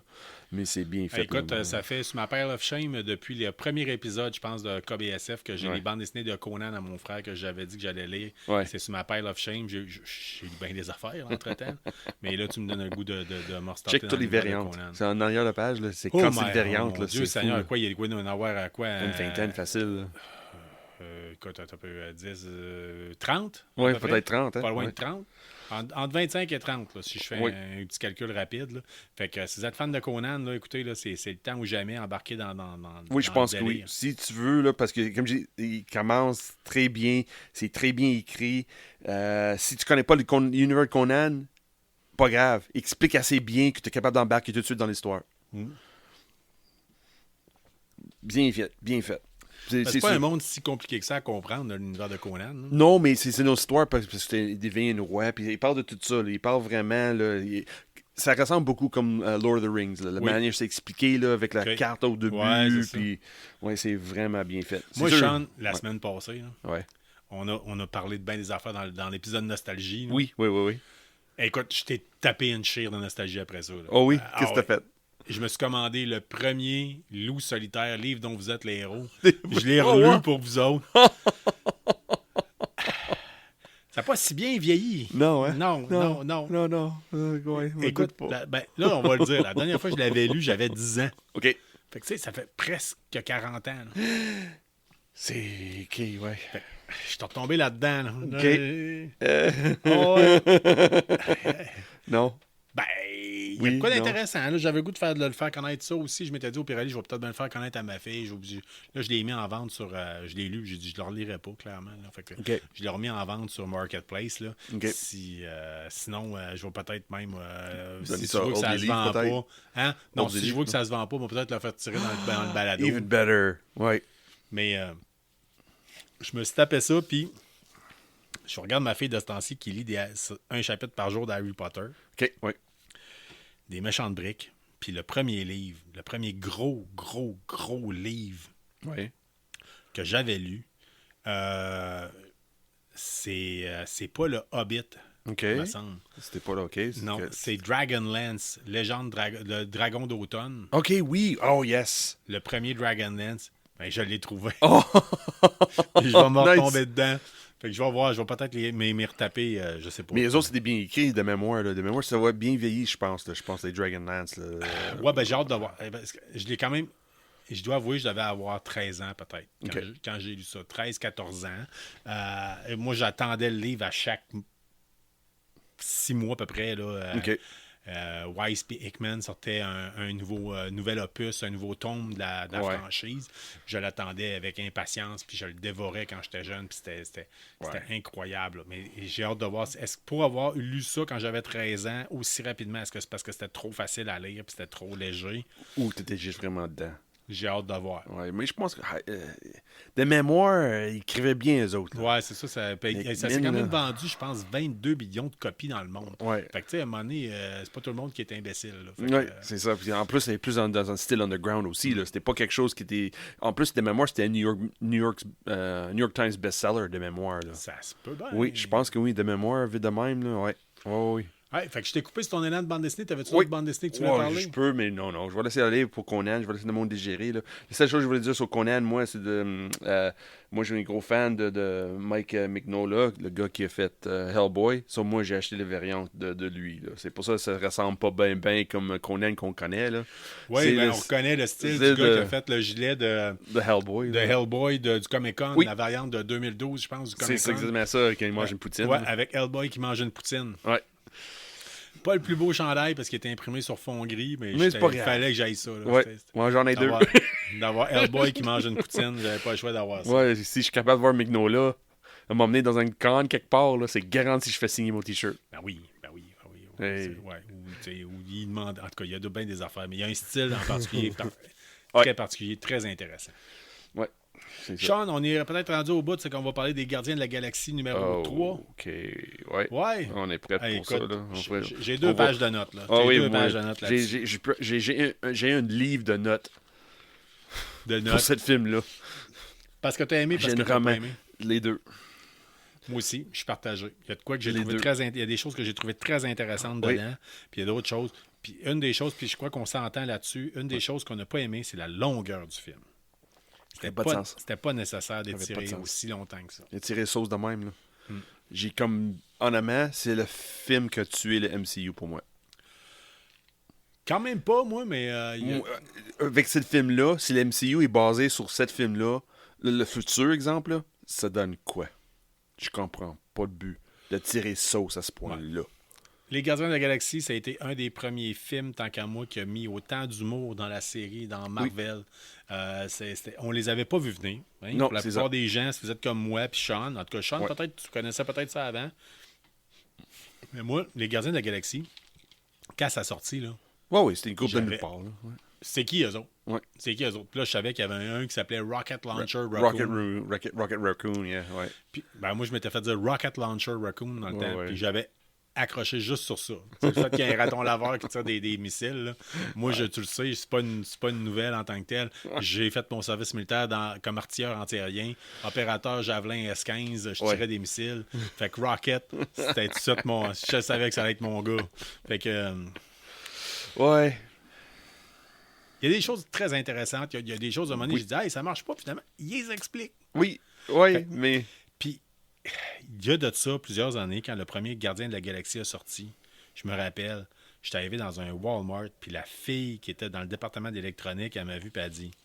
Mais c'est bien fait. Écoute, ça fait sur ma Pile of Shame depuis le premier épisode, je pense, de KBSF, que j'ai les bandes dessinées de Conan à mon frère que j'avais dit que j'allais lire. Ouais. C'est sur ma Pile of Shame. J'ai eu bien des affaires entre-temps. Mais là, tu me donnes le goût de me restarter. Check toutes les variantes. C'est en arrière de la page. Là. C'est quand c'est les variantes. Là, Dieu Seigneur, à quoi il y a quoi d'en avoir à quoi? Une vingtaine facile. Écoute, un peu 10, 30? Oui, peut-être 30. Hein? Pas loin de 30. Entre 25 et 30, là, si je fais un petit calcul rapide. Là. Fait que si vous êtes fan de Conan, là, écoutez, là, c'est le temps ou jamais embarqué dans oui, je pense que oui. Si tu veux, là, parce que comme je dis, il commence très bien, c'est très bien écrit. Si tu connais pas l'univers de Conan, pas grave. Explique assez bien que tu es capable d'embarquer tout de suite dans l'histoire. Bien fait, bien fait. C'est pas un monde si compliqué que ça à comprendre, l'univers de Conan. Non, mais c'est une autre histoire parce qu'il devient un roi. Puis il parle de tout ça. Là, il parle vraiment. Là, ça ressemble beaucoup comme Lord of the Rings. Là, la manière c'est expliqué là, avec la carte au début. Puis c'est vraiment bien fait. Moi, Sean, la semaine passée, là, on a parlé de bien des affaires dans l'épisode Nostalgie. Là. Oui. Écoute, je t'ai tapé une chire de nostalgie après ça. Là. Oh oui? Qu'est-ce que t'as fait? Je me suis commandé le premier Loup solitaire, livre dont vous êtes les héros. Je l'ai relu pour vous autres. Ça n'a pas si bien vieilli. Non, hein? Non. Écoute, là, on va le dire. La dernière fois que je l'avais lu, j'avais 10 ans. OK. Fait que, tu sais, ça fait presque 40 ans. Là. C'est... OK, ouais. Je suis retombé là-dedans. OK. Non. Ben, il y a quoi d'intéressant. Là, j'avais le goût de le faire connaître ça aussi. Je m'étais dit au Pirelli, je vais peut-être bien le faire connaître à ma fille. Là, je l'ai mis en vente sur... je l'ai lu, j'ai dit, je ne le relirai pas, clairement. Là. Fait que, je l'ai remis en vente sur Marketplace. Là. Sinon, je vais peut-être même... si je vois que ça se vend pas... Hein? Non, si je vois que ça se vend pas, on va peut-être le faire tirer dans le balado. Even better. Ouais. Mais je me suis tapé ça, puis... Je regarde ma fille de ce temps-ci qui lit un chapitre par jour d'Harry Potter. OK, oui. Des méchantes briques. Puis le premier livre, le premier gros livre que j'avais lu, c'est pas le Hobbit, me semble. C'était pas là, OK. Non, c'est Dragonlance, Légende le dragon d'automne. OK, oui. Oh, yes. Le premier Dragonlance. Ben, je l'ai trouvé. Oh! Je vais me retomber dedans. Fait que je vais voir, je vais peut-être m'y retaper, je sais pas. Mais les autres, c'est des bien écrits de mémoire. Là. De mémoire, ça va bien vieillir, je pense. Là. Je pense les Dragonlance. Ouais, ben j'ai hâte de voir. Je l'ai quand même. Je dois avouer, je devais avoir 13 ans peut-être quand j'ai lu ça. 13-14 ans. Et moi, j'attendais le livre à chaque 6 mois à peu près. Là, Weiss et Hickman sortaient un nouvel opus, un nouveau tome de la franchise. Je l'attendais avec impatience, puis je le dévorais quand j'étais jeune, puis c'était incroyable. Là. Mais j'ai hâte de voir, est-ce que pour avoir lu ça quand j'avais 13 ans aussi rapidement, est-ce que c'est parce que c'était trop facile à lire, puis c'était trop léger? Ou tu étais juste vraiment dedans? J'ai hâte de voir. Ouais, mais je pense que de mémoire, ils écrivaient bien eux autres. Ouais, c'est ça. Ça s'est quand même vendu, je pense, 22 millions de copies dans le monde. Ouais. Fait que, tu sais, à un moment donné, c'est pas tout le monde qui est imbécile. Oui, c'est ça. Puis en plus, c'était plus dans un style underground aussi. Là. C'était pas quelque chose qui était. En plus, de mémoire, c'était un New York Times bestseller de mémoire. Là. Ça se peut bien. Oui, je pense que oui, de mémoire, vite de même. Là. Ouais. Oui. Ouais, fait que je t'ai coupé sur ton élan de bande dessinée. T'avais-tu d'autres bandes dessinées que tu voulais parler? Je peux, mais non. Je vais laisser aller pour Conan. Je vais laisser le monde digérer. Là. La seule chose que je voulais dire sur Conan, moi, c'est de. Moi, je suis un gros fan de Mike Mignola, le gars qui a fait Hellboy. So, moi, j'ai acheté les variantes de lui. Là. C'est pour ça que ça ressemble pas bien comme Conan qu'on connaît. Oui, on reconnaît le style du gars qui a fait le gilet de Hellboy. De Hellboy du Comic-Con, la variante de 2012, je pense, du Comic-Con. C'est exactement ça, quand il mange une poutine. Ouais, avec Hellboy qui mange une poutine. Ouais. Pas le plus beau chandail parce qu'il était imprimé sur fond gris, mais c'est pas grave. Il fallait que j'aille ça. Là. Ouais. Moi, j'en ai deux. D'avoir Hellboy qui mange une poutine, j'avais pas le choix d'avoir ça. Ouais, si je suis capable de voir Mignola m'emmener dans un con quelque part, là, c'est garanti que je fais signer mon t-shirt. Ben oui. Hey. Ou il demande. En tout cas, il y a bien des affaires, mais il y a un style en particulier très particulier, très intéressant. Ouais. Sean, on est peut-être rendu au bout, c'est qu'on va parler des Gardiens de la Galaxie numéro 3. OK. Ouais. On est prêt pour écoute, ça. Là. J'ai 2 pages de notes. Là. Pages de notes là-dessus. J'ai un livre de notes. Pour ce film-là. Parce que tu as aimé, parce que tu n'as pas aimé. Les deux. Moi aussi, je suis partagé. Il y a de quoi que j'ai trouvé il y a des choses que j'ai trouvées très intéressantes dedans, puis il y a d'autres choses. Puis une des choses, puis je crois qu'on s'entend là-dessus, une des choses qu'on n'a pas aimé, c'est la longueur du film. C'était pas nécessaire d'étirer aussi longtemps que ça. Étirer sauce de même, là. J'ai comme... Honnêtement, c'est le film qui a tué le MCU pour moi. Quand même pas, moi, mais... Avec ce film-là, si le MCU est basé sur ce film-là, le futur exemple, là, ça donne quoi? Je comprends pas le but de tirer sauce à ce point-là. Les Gardiens de la Galaxie, ça a été un des premiers films, tant qu'à moi, qui a mis autant d'humour dans la série, dans Marvel. On les avait pas vus venir. Hein? Non, pour la plupart des gens, si vous êtes comme moi puis Sean, en tout cas, Sean, peut-être tu connaissais peut-être ça avant. Mais moi, les Gardiens de la Galaxie, quand ça a sorti, là... Oui, c'était une couple de nulle part. C'est qui eux autres? Ouais. C'est qui eux autres? Puis là, je savais qu'il y avait un qui s'appelait Rocket Launcher Raccoon. Rocket Raccoon, yeah, ouais. Puis, moi, je m'étais fait dire Rocket Launcher Raccoon dans le temps. Puis j'avais accroché juste sur ça. C'est le fait qu'il y a un raton laveur qui tire des missiles. Là. Moi, tu le sais, c'est pas une nouvelle en tant que telle. J'ai fait mon service militaire comme artilleur antiaérien, opérateur Javelin S-15, je tirais des missiles. Fait que Rocket, c'était tout ça je savais que ça allait être mon gars. Fait que... ouais. Il y a des choses très intéressantes. Il y a des choses à un moment donné, je dis, hey, ça marche pas, finalement. Ils les expliquent. Oui, mais... Puis, il y a de ça plusieurs années, quand le premier Gardien de la Galaxie a sorti, je me rappelle, j'étais arrivé dans un Walmart, puis la fille qui était dans le département d'électronique, elle m'a vu, puis elle a dit, tu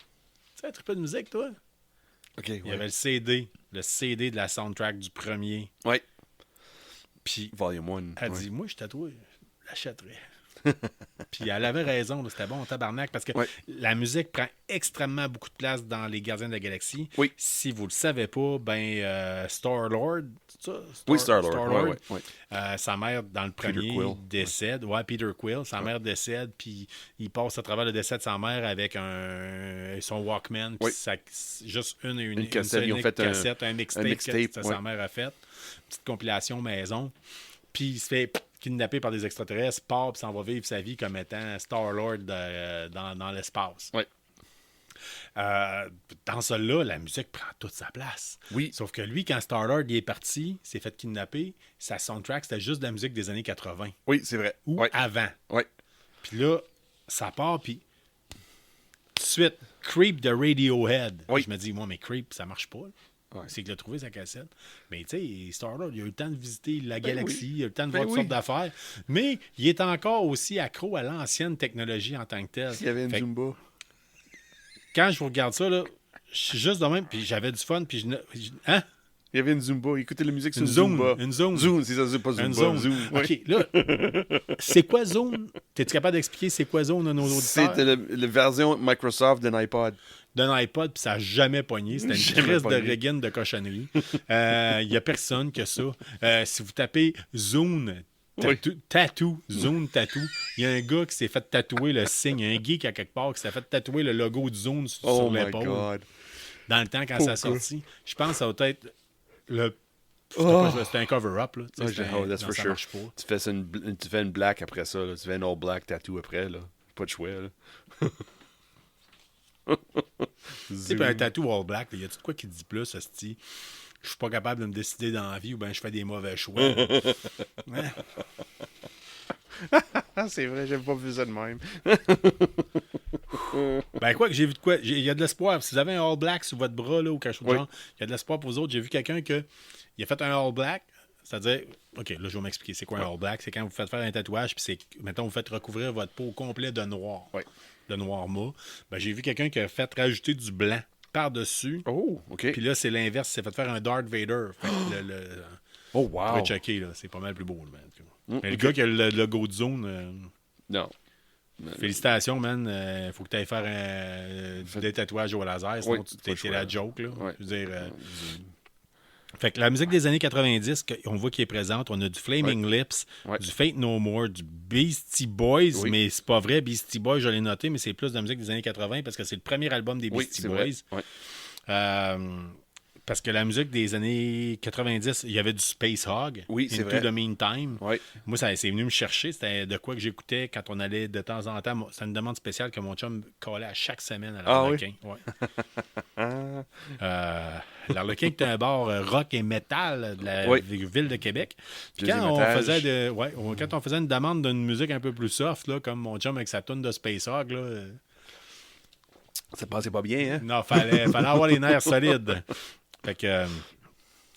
sais, un truc de musique, toi? Il y avait le CD de la soundtrack du premier. Oui. Puis, Volume 1. Elle dit, moi, je tatoué, je l'achèterais. Puis elle avait raison, là, c'était bon tabarnak parce que la musique prend extrêmement beaucoup de place dans les Gardiens de la Galaxie. Oui. Si vous le savez pas, Star-Lord, c'est ça? Star-Lord. Sa mère, dans le premier, décède. Peter Quill. Sa mère décède, puis il passe à travers le décès de sa mère avec son Walkman. Puis juste une cassette. Ils ont fait un mixtape que sa mère a fait. Une petite compilation maison. Puis il se fait kidnappé par des extraterrestres, part et s'en va vivre sa vie comme étant Star-Lord dans l'espace. Oui. Dans cela, la musique prend toute sa place. Oui. Sauf que lui, quand Star-Lord est parti, s'est fait kidnapper, sa soundtrack, c'était juste de la musique des années 80. Oui, c'est vrai. Ou avant. Oui. Puis là, ça part, puis tout de suite, Creep de Radiohead. Oui. Je me dis, moi, mais Creep, ça marche pas. C'est qu'il a trouvé sa cassette. Mais tu sais, Star-Lord, il a eu le temps de visiter la galaxie, il a eu le temps de voir toutes sortes d'affaires. Mais il est encore aussi accro à l'ancienne technologie en tant que telle. S'il y avait une Zumba. Quand je vous regarde ça, là, je suis juste de même, puis j'avais du fun, puis hein? Il y avait une Zumba. Écoutez la musique sur une Zumba. Une Zone. Zone, c'est ça, c'est pas Zumba. Zone. OK, là, c'est quoi Zone? T'es-tu capable d'expliquer c'est quoi Zone à nos auditeurs? C'était la version Microsoft d'un iPod. D'un iPod, puis ça n'a jamais pogné. C'était une crise de Reagan de cochonnerie. Il n'y a personne que ça. Si vous tapez Zone... Tattoo, Zone Tattoo. Il y a un gars qui s'est fait tatouer le signe, un geek à quelque part qui s'est fait tatouer le logo de Zone sur l'épaule. God. Dans le temps quand ça a sorti. Je pense que ça va être c'était un cover-up. Là. That's for sure. Tu fais une black après ça. Là. Tu fais un all black tattoo après. Là. Pas de choix. C'est un tattoo all black. Y a-tu de quoi qui dit plus, hostie? Je suis pas capable de me décider dans la vie ou bien je fais des mauvais choix. Ouais. C'est vrai, j'avais pas vu ça de même. Ben quoi que j'ai vu de quoi? Il y a de l'espoir. Si vous avez un all black sur votre bras là, ou quelque chose de genre, il y a de l'espoir pour vous autres. J'ai vu quelqu'un qui a fait un all black. C'est-à-dire, OK, là, je vais m'expliquer. C'est quoi un all black? C'est quand vous faites faire un tatouage, puis mettons, vous faites recouvrir votre peau au complet de noir. De noir mat. Ben, j'ai vu quelqu'un qui a fait rajouter du blanc par-dessus. Oh, OK. Puis là, c'est l'inverse. Il s'est fait faire un Darth Vader. Fait que oh, wow. Vous pouvez checker, là. C'est pas mal plus beau, là, mais le gars qui a le logo de Zone... non. Félicitations, man. Faut que tu ailles faire des tatouages au laser. Sinon, t'es la joke, là. Je veux dire... Fait que la musique des années 90, on voit qu'il est présente. On a du Flaming Lips, du Fate No More, du Beastie Boys, mais c'est pas vrai, Beastie Boys, je l'ai noté, mais c'est plus de la musique des années 80 parce que c'est le premier album des Beastie Boys. Parce que la musique des années 90, il y avait du Space Hog, c'est vrai. Into the Meantime. Moi, c'est venu me chercher. C'était de quoi que j'écoutais quand on allait de temps en temps. C'était une demande spéciale que mon chum collait à chaque semaine à l'Arlequin. L'Arlequin qui est un bar rock et métal de la ville de Québec. Puis quand on faisait une demande d'une musique un peu plus soft, là, comme mon chum avec sa toune de Space Hog, là, ça passait pas bien, hein? Non, fallait avoir les nerfs solides. Fait que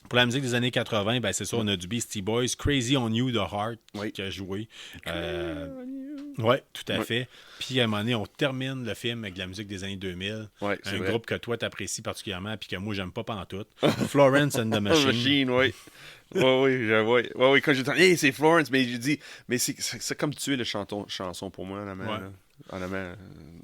pour la musique des années 80, ben c'est ça, on a du Beastie Boys, Crazy on You de Heart qui a joué. Oui, tout à fait. Puis à un moment donné, on termine le film avec la musique des années 2000. Un groupe que toi t'apprécies particulièrement puis que moi j'aime pas pantoute. Florence and the Machine. Oui, quand j'ai dit, hey, c'est Florence, mais j'ai dit, mais c'est comme tuer le chanson pour moi, honnêtement,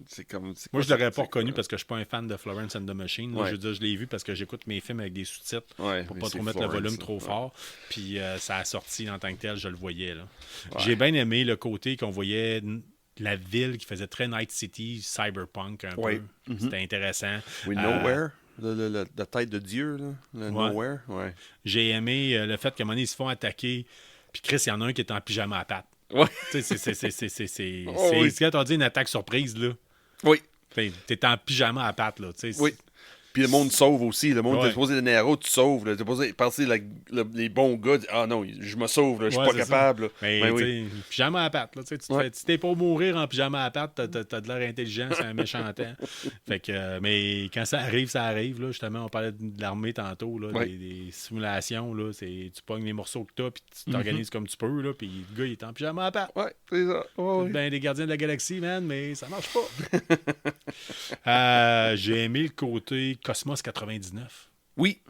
c'est comme... Moi, je l'aurais pas reconnu parce que je suis pas un fan de Florence and the Machine. Moi, je veux dire, je l'ai vu parce que j'écoute mes films avec des sous-titres pour pas trop mettre le volume trop fort. Puis ça a sorti en tant que tel, je le voyais. Là. J'ai bien aimé le côté qu'on voyait la ville qui faisait très Night City, cyberpunk un peu. C'était intéressant. Nowhere. La tête de Dieu, là. Nowhere. J'ai aimé le fait qu'à un moment donné, ils se font attaquer. Puis Chris, il y en a un qui est en pyjama à pattes. C'est quand on dit une attaque surprise, là. Oui. T'es en pyjama à pattes, là. Puis le monde sauve aussi. Le monde, t'es supposé donner un héros, tu sauves. T'es supposé passer les bons gars. Ah non, je me sauve, là, je suis pas capable. Mais pyjama à pattes, là. Si t'es pas mourir en pyjama à pattes, t'as de l'air intelligent, c'est un méchant temps. Fait que, mais quand ça arrive, là. Justement, on parlait de l'armée tantôt, là, des simulations, là. Tu pognes les morceaux que t'as, puis tu t'organises comme tu peux, là. Puis le gars, il est en pyjama à pattes. Ouais, c'est ça. Ben, les gardiens de la galaxie, man, mais ça marche pas. J'ai aimé le côté Cosmos 99. Oui.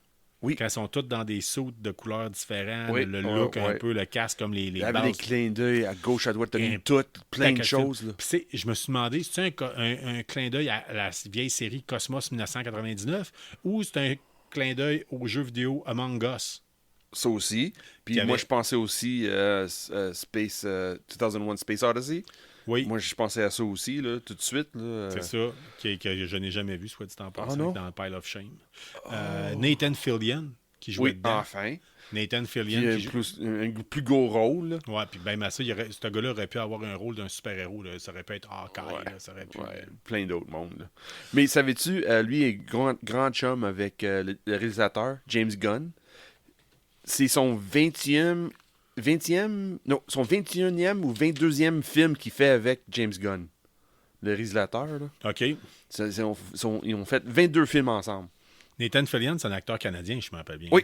Quand ils sont tous dans des sauts de couleurs différentes, le look un peu, le casque comme les bases. Il y avait des clins d'œil à gauche, à droite, t'as mis tout, plein de choses. Là. Je me suis demandé, c'est un clin d'œil à la vieille série Cosmos 1999 ou c'est un clin d'œil au jeu vidéo Among Us? Ça aussi. Puis moi, je pensais aussi 2001 Space Odyssey. Oui. Moi, je pensais à ça aussi, là, tout de suite. C'est ça, que je n'ai jamais vu, soit dit en passant, dans Pile of Shame. Nathan Fillion, qui jouait dedans. Enfin. Nathan Fillion. Qui un plus gros rôle. Ouais, puis ben ça, ce gars-là aurait pu avoir un rôle d'un super-héros. Là. Ça aurait pu être Hawkeye. Ça aurait pu... plein d'autres mondes. Là. Mais savais-tu, lui est grand chum avec le réalisateur, James Gunn. C'est son 21e ou 22e film qu'il fait avec James Gunn, le réalisateur. Là. OK. Ils ont fait 22 films ensemble. Nathan Fillion, c'est un acteur canadien, je me rappelle bien. Oui,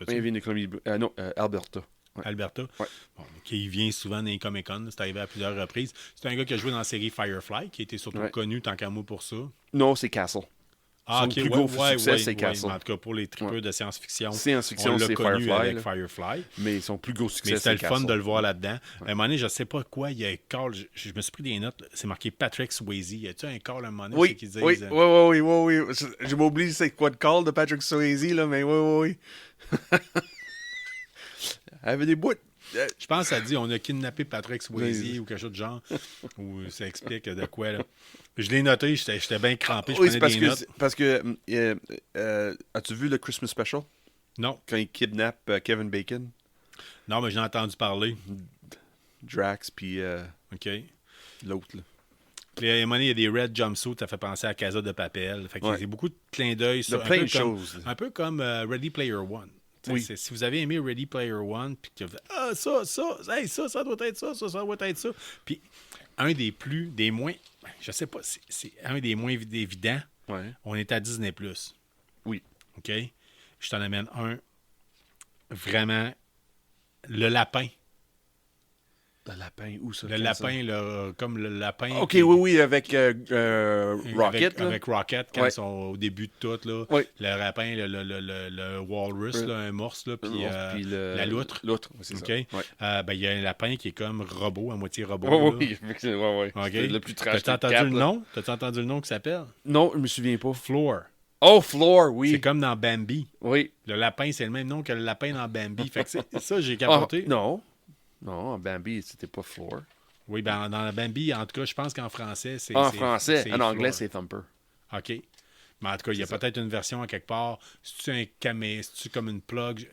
il vient de Colombie. Non, Alberta. Ouais. Alberta. Ouais. Bon, il vient souvent dans les Comic-Con. C'est arrivé à plusieurs reprises. C'est un gars qui a joué dans la série Firefly, qui était surtout connu tant qu'à moi pour ça. Non, c'est Castle. Ah, son plus gros succès, c'est Castle. En tout cas, pour les tripeux de science-fiction, on l'a connu Firefly, avec Firefly. Mais son plus gros succès, mais c'est c'était le fun Castle. de le voir là-dedans. À un moment donné, je ne sais pas quoi, il y a un call. Je me suis pris des notes. C'est marqué Patrick Swayze. Y a-tu un call à un moment donné? Oui, Qu'ils disent, oui. Je m'oublie c'est quoi de call de Patrick Swayze, là, mais oui. Il avait des bouts. Je pense que ça dit on a kidnappé Patrick Swayze ou quelque chose de genre. Ou ça explique de quoi, là. Je l'ai noté, j'étais bien crampé. Je prenais des notes. Parce que as-tu vu le Christmas Special? Non. Quand il kidnappe Kevin Bacon? Non, mais j'en ai entendu parler. Drax, puis OK. l'autre, là. Puis à un moment donné, il y a des red jumpsuits, ça fait penser à Casa de Papel. Fait que il y a beaucoup de clins d'œil. Il y a plein de choses. Un peu comme Ready Player One. Oui. Si vous avez aimé Ready Player One, puis que vous ça doit être ça doit être ça. Puis un des moins, je sais pas, c'est un des moins évidents. Ouais. On est à Disney+. Oui. OK? Je t'en amène un. Vraiment, le lapin. Le lapin, où ça? Le lapin, comme le lapin. OK, oui, avec Rocket. Avec Rocket, quand ils sont au début de tout. Là, oui. Le lapin, le walrus, là, un morse, là, puis la loutre. L'outre, c'est ça. Okay? Ouais. Il y a un lapin qui est comme robot, à moitié robot. Oui. Okay. Le plus trash. T'as-tu entendu le nom? T'as-tu entendu le nom qui s'appelle? Non, je me souviens pas. Floor. Oh, Floor, oui. C'est comme dans Bambi. Oui. Le lapin, c'est le même nom que le lapin dans Bambi. Fait que ça, j'ai capoté. Non, Bambi, c'était pas Floor. Oui, ben dans Bambi, en tout cas, je pense qu'en français, c'est. En français, en anglais, c'est Thumper. OK. Mais en tout cas, il y a peut-être une version à quelque part. C'est-tu un camé, c'est-tu comme une plug?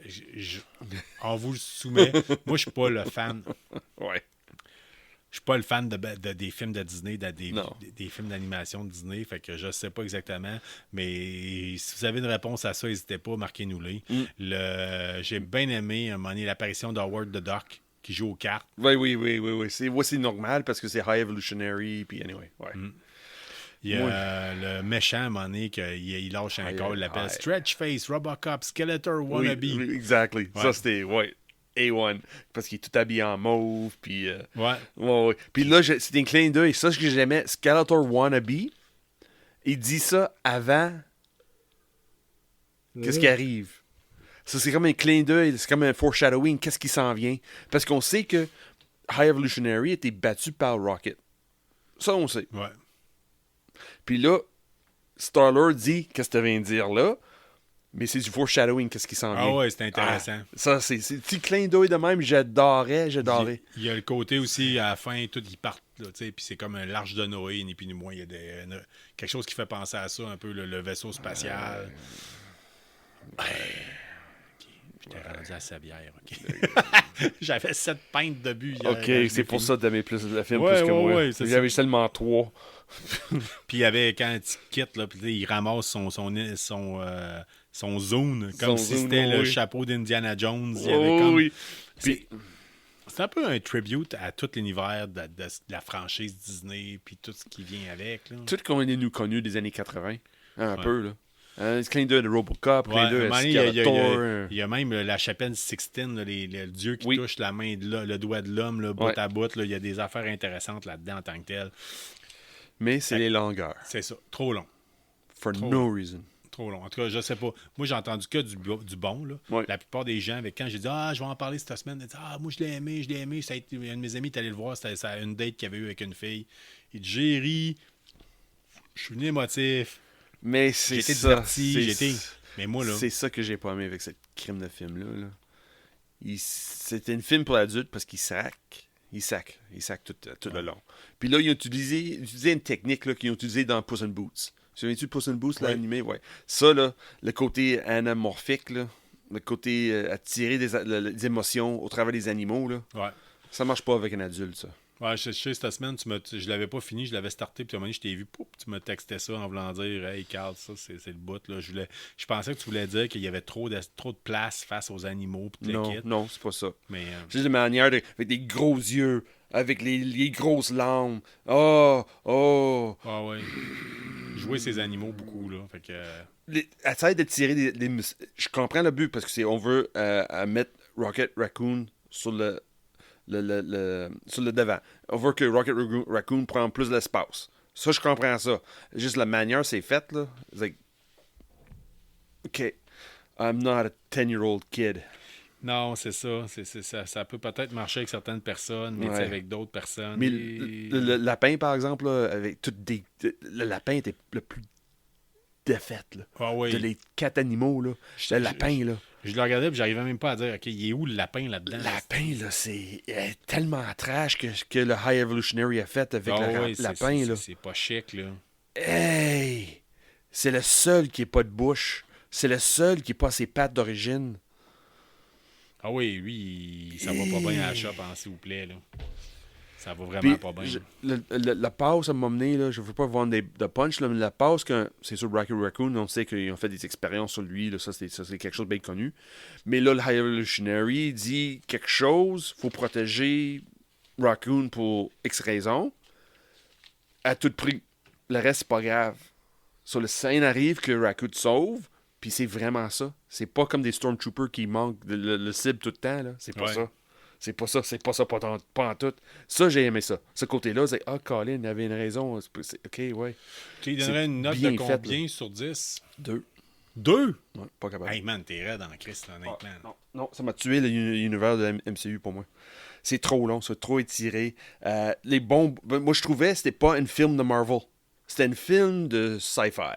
On vous le soumet. Moi, je suis pas le fan. Ouais. Je suis pas le fan des films de Disney, des films d'animation de Disney, fait que je sais pas exactement. Mais si vous avez une réponse à ça, n'hésitez pas, marquez-nous-les. J'ai bien aimé à un moment donné l'apparition d'Howard the Duck qui joue aux cartes. Oui. C'est normal parce que c'est High Evolutionary, puis anyway, ouais. Il y a le méchant, à un moment donné, il lâche un corps, il l'appelle Stretch Face, Robocop, Skeletor, Wannabe. Oui, exactly. Ouais. Ça, c'était, A1. Parce qu'il est tout habillé en mauve, puis... Ouais. Puis là, c'était un clin d'œil. Ça, ce que j'aimais, Skeletor Wannabe, il dit ça avant qu'est-ce qui arrive. Ça, c'est comme un clin d'œil, c'est comme un foreshadowing, qu'est-ce qui s'en vient. Parce qu'on sait que High Evolutionary était battu par Rocket. Ça, on sait. Ouais. Puis là, Star-Lord dit qu'est-ce que tu viens de dire là, mais c'est du foreshadowing, qu'est-ce qui s'en vient. Ah ouais, c'est intéressant. Ça, c'est petit clin d'œil de même, j'adorais. Il y a le côté aussi, à la fin, tout, ils partent, puis c'est comme un l'arche de Noé, ni plus ni moins. Il y a quelque chose qui fait penser à ça, un peu, le vaisseau spatial. J'étais rendu à sa bière, OK. J'avais 7 pintes de but hier. OK, c'est pour ça que t'aimais plus le film plus que moi. Ouais, j'avais seulement 3. Puis il y avait, quand il quitte, là, puis il ramasse son zone, comme si c'était le chapeau d'Indiana Jones. C'est un peu un tribute à tout l'univers de la franchise Disney, puis tout ce qui vient avec. Là. Tout qu'on est nous connu des années 80, un peu, là. C'est clin d'œil de Robocop, clin d'œil de Skeletor. Il y a même la chapelle Sixtine, le dieu qui touche la main, le doigt de l'homme, bout à bout. Il y a des affaires intéressantes là-dedans en tant que tel. Mais c'est les longueurs. C'est ça, trop long. No reason. Trop long. En tout cas, je sais pas. Moi, j'ai entendu que du bon. Là. Ouais. La plupart des gens, avec quand j'ai dit je vais en parler cette semaine, ils disent moi, je l'ai aimé. Ça a été, un de mes amis est allé le voir. C'était une date qu'il avait eu avec une fille. Il dit j'ai ri. Je suis venu émotif. Mais c'est j'étais ça. Diverti. Mais moi, là. C'est ça que j'ai pas aimé avec cette crime de film-là. Là. C'était une film pour adultes parce qu'il sac. Il sac tout le long. Puis là, ils ont utilisé une technique là, qu'ils ont utilisée dans Puss in Boots. Tu souviens-tu de Puss in Boots, l'animé? Ouais. Ça, là, le côté anamorphique, là, le côté attirer des émotions au travers des animaux, là, ça marche pas avec un adulte, ça. Ouais, je sais, cette semaine, je l'avais pas fini, je l'avais starté, puis à un moment donné, je t'ai vu, tu me textais ça en voulant dire Hey, Carl, ça, c'est le bout. Là. Je pensais que tu voulais dire qu'il y avait trop de place face aux animaux. Non, c'est pas ça. Mais, c'est de manière avec des gros yeux, avec les grosses langues. Oh! Ah, ouais. jouer ses animaux beaucoup. Là. Fait que, essaye de tirer je comprends le but, parce que on veut mettre Rocket Raccoon sur le devant. On veut que Rocket Raccoon prenne plus d'espace. Ça, je comprends ça. Juste la manière c'est fait, là. C'est like, OK, I'm not a 10-year-old kid. Non, c'est ça. Ça peut peut-être marcher avec certaines personnes, mais avec d'autres personnes. Mais le lapin, par exemple, là, avec toutes le lapin était le plus défait. De les 4 animaux, là. Le lapin, là. Je le regardais et j'arrivais même pas à dire, OK, il est où le lapin là-dedans? Le lapin, là, c'est tellement trash que le High Evolutionary a fait avec le lapin, là. C'est pas chic, là. Hey! C'est le seul qui est pas de bouche. C'est le seul qui est pas ses pattes d'origine. Ah oui, lui, ça va pas bien à la shop, s'il vous plaît, là. Ça va vraiment pas bien. La passe à m'emmener, là, je veux pas vendre de punch, là, mais la passe, c'est sur Rocket Raccoon, on sait qu'ils ont fait des expériences sur lui, là, ça c'est quelque chose de bien connu. Mais là, le High Evolutionary dit quelque chose, faut protéger Raccoon pour X raisons, à tout prix. Le reste, c'est pas grave. Sur le scène arrive que Raccoon sauve, puis c'est vraiment ça. C'est pas comme des Stormtroopers qui manquent le cible tout le temps, là. C'est pas ça. C'est pas ça, pas en tout. Ça, j'ai aimé ça. Ce côté-là, c'est Colin, il avait une raison. OK, ouais. Tu lui donnerais une note de combien sur 10? 2. 2? Ouais, pas capable. Hey man, t'es raide en Christ, honnêtement. Non, ça m'a tué l'univers de MCU pour moi. C'est trop long, c'est trop étiré. Moi, je trouvais que c'était pas un film de Marvel. C'était un film de sci-fi.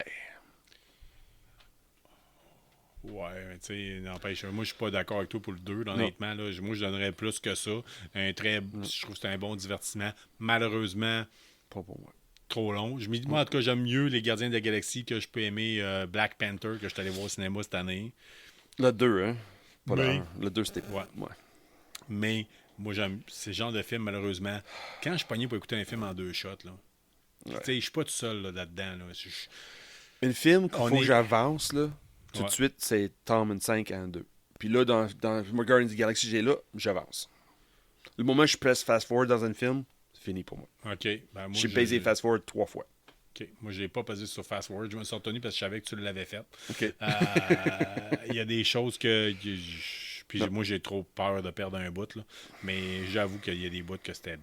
Ouais, mais tu sais, n'empêche, moi je suis pas d'accord avec toi pour le 2, honnêtement. Là, moi je donnerais plus que ça. Je trouve que c'est un bon divertissement. Malheureusement, pas pour moi. Trop long. Moi, en tout cas, j'aime mieux Les Gardiens de la Galaxie que je peux aimer Black Panther que je suis allé voir au cinéma cette année. Le 2, hein? Pas le 2, c'était... Ouais. Mais moi, j'aime ces genres de films, malheureusement. Quand je suis pogné pour écouter un film en 2 shots, là, tu sais, je suis pas tout seul là-dedans. Là. Un film qu'il faut que j'avance, là, tout de suite, c'est Tom and 5 en 2. Puis là, dans Guardians of the Galaxy, j'avance. Le moment où je presse fast-forward dans un film, c'est fini pour moi. OK. Ben, moi, j'ai pesé fast-forward 3 fois. OK. Moi, je n'ai pas pesé sur fast-forward. Je me suis retenu parce que je savais que tu l'avais fait. OK. Il y a des choses que... Puis moi, j'ai trop peur de perdre un bout. Là. Mais j'avoue qu'il y a des bouts que c'était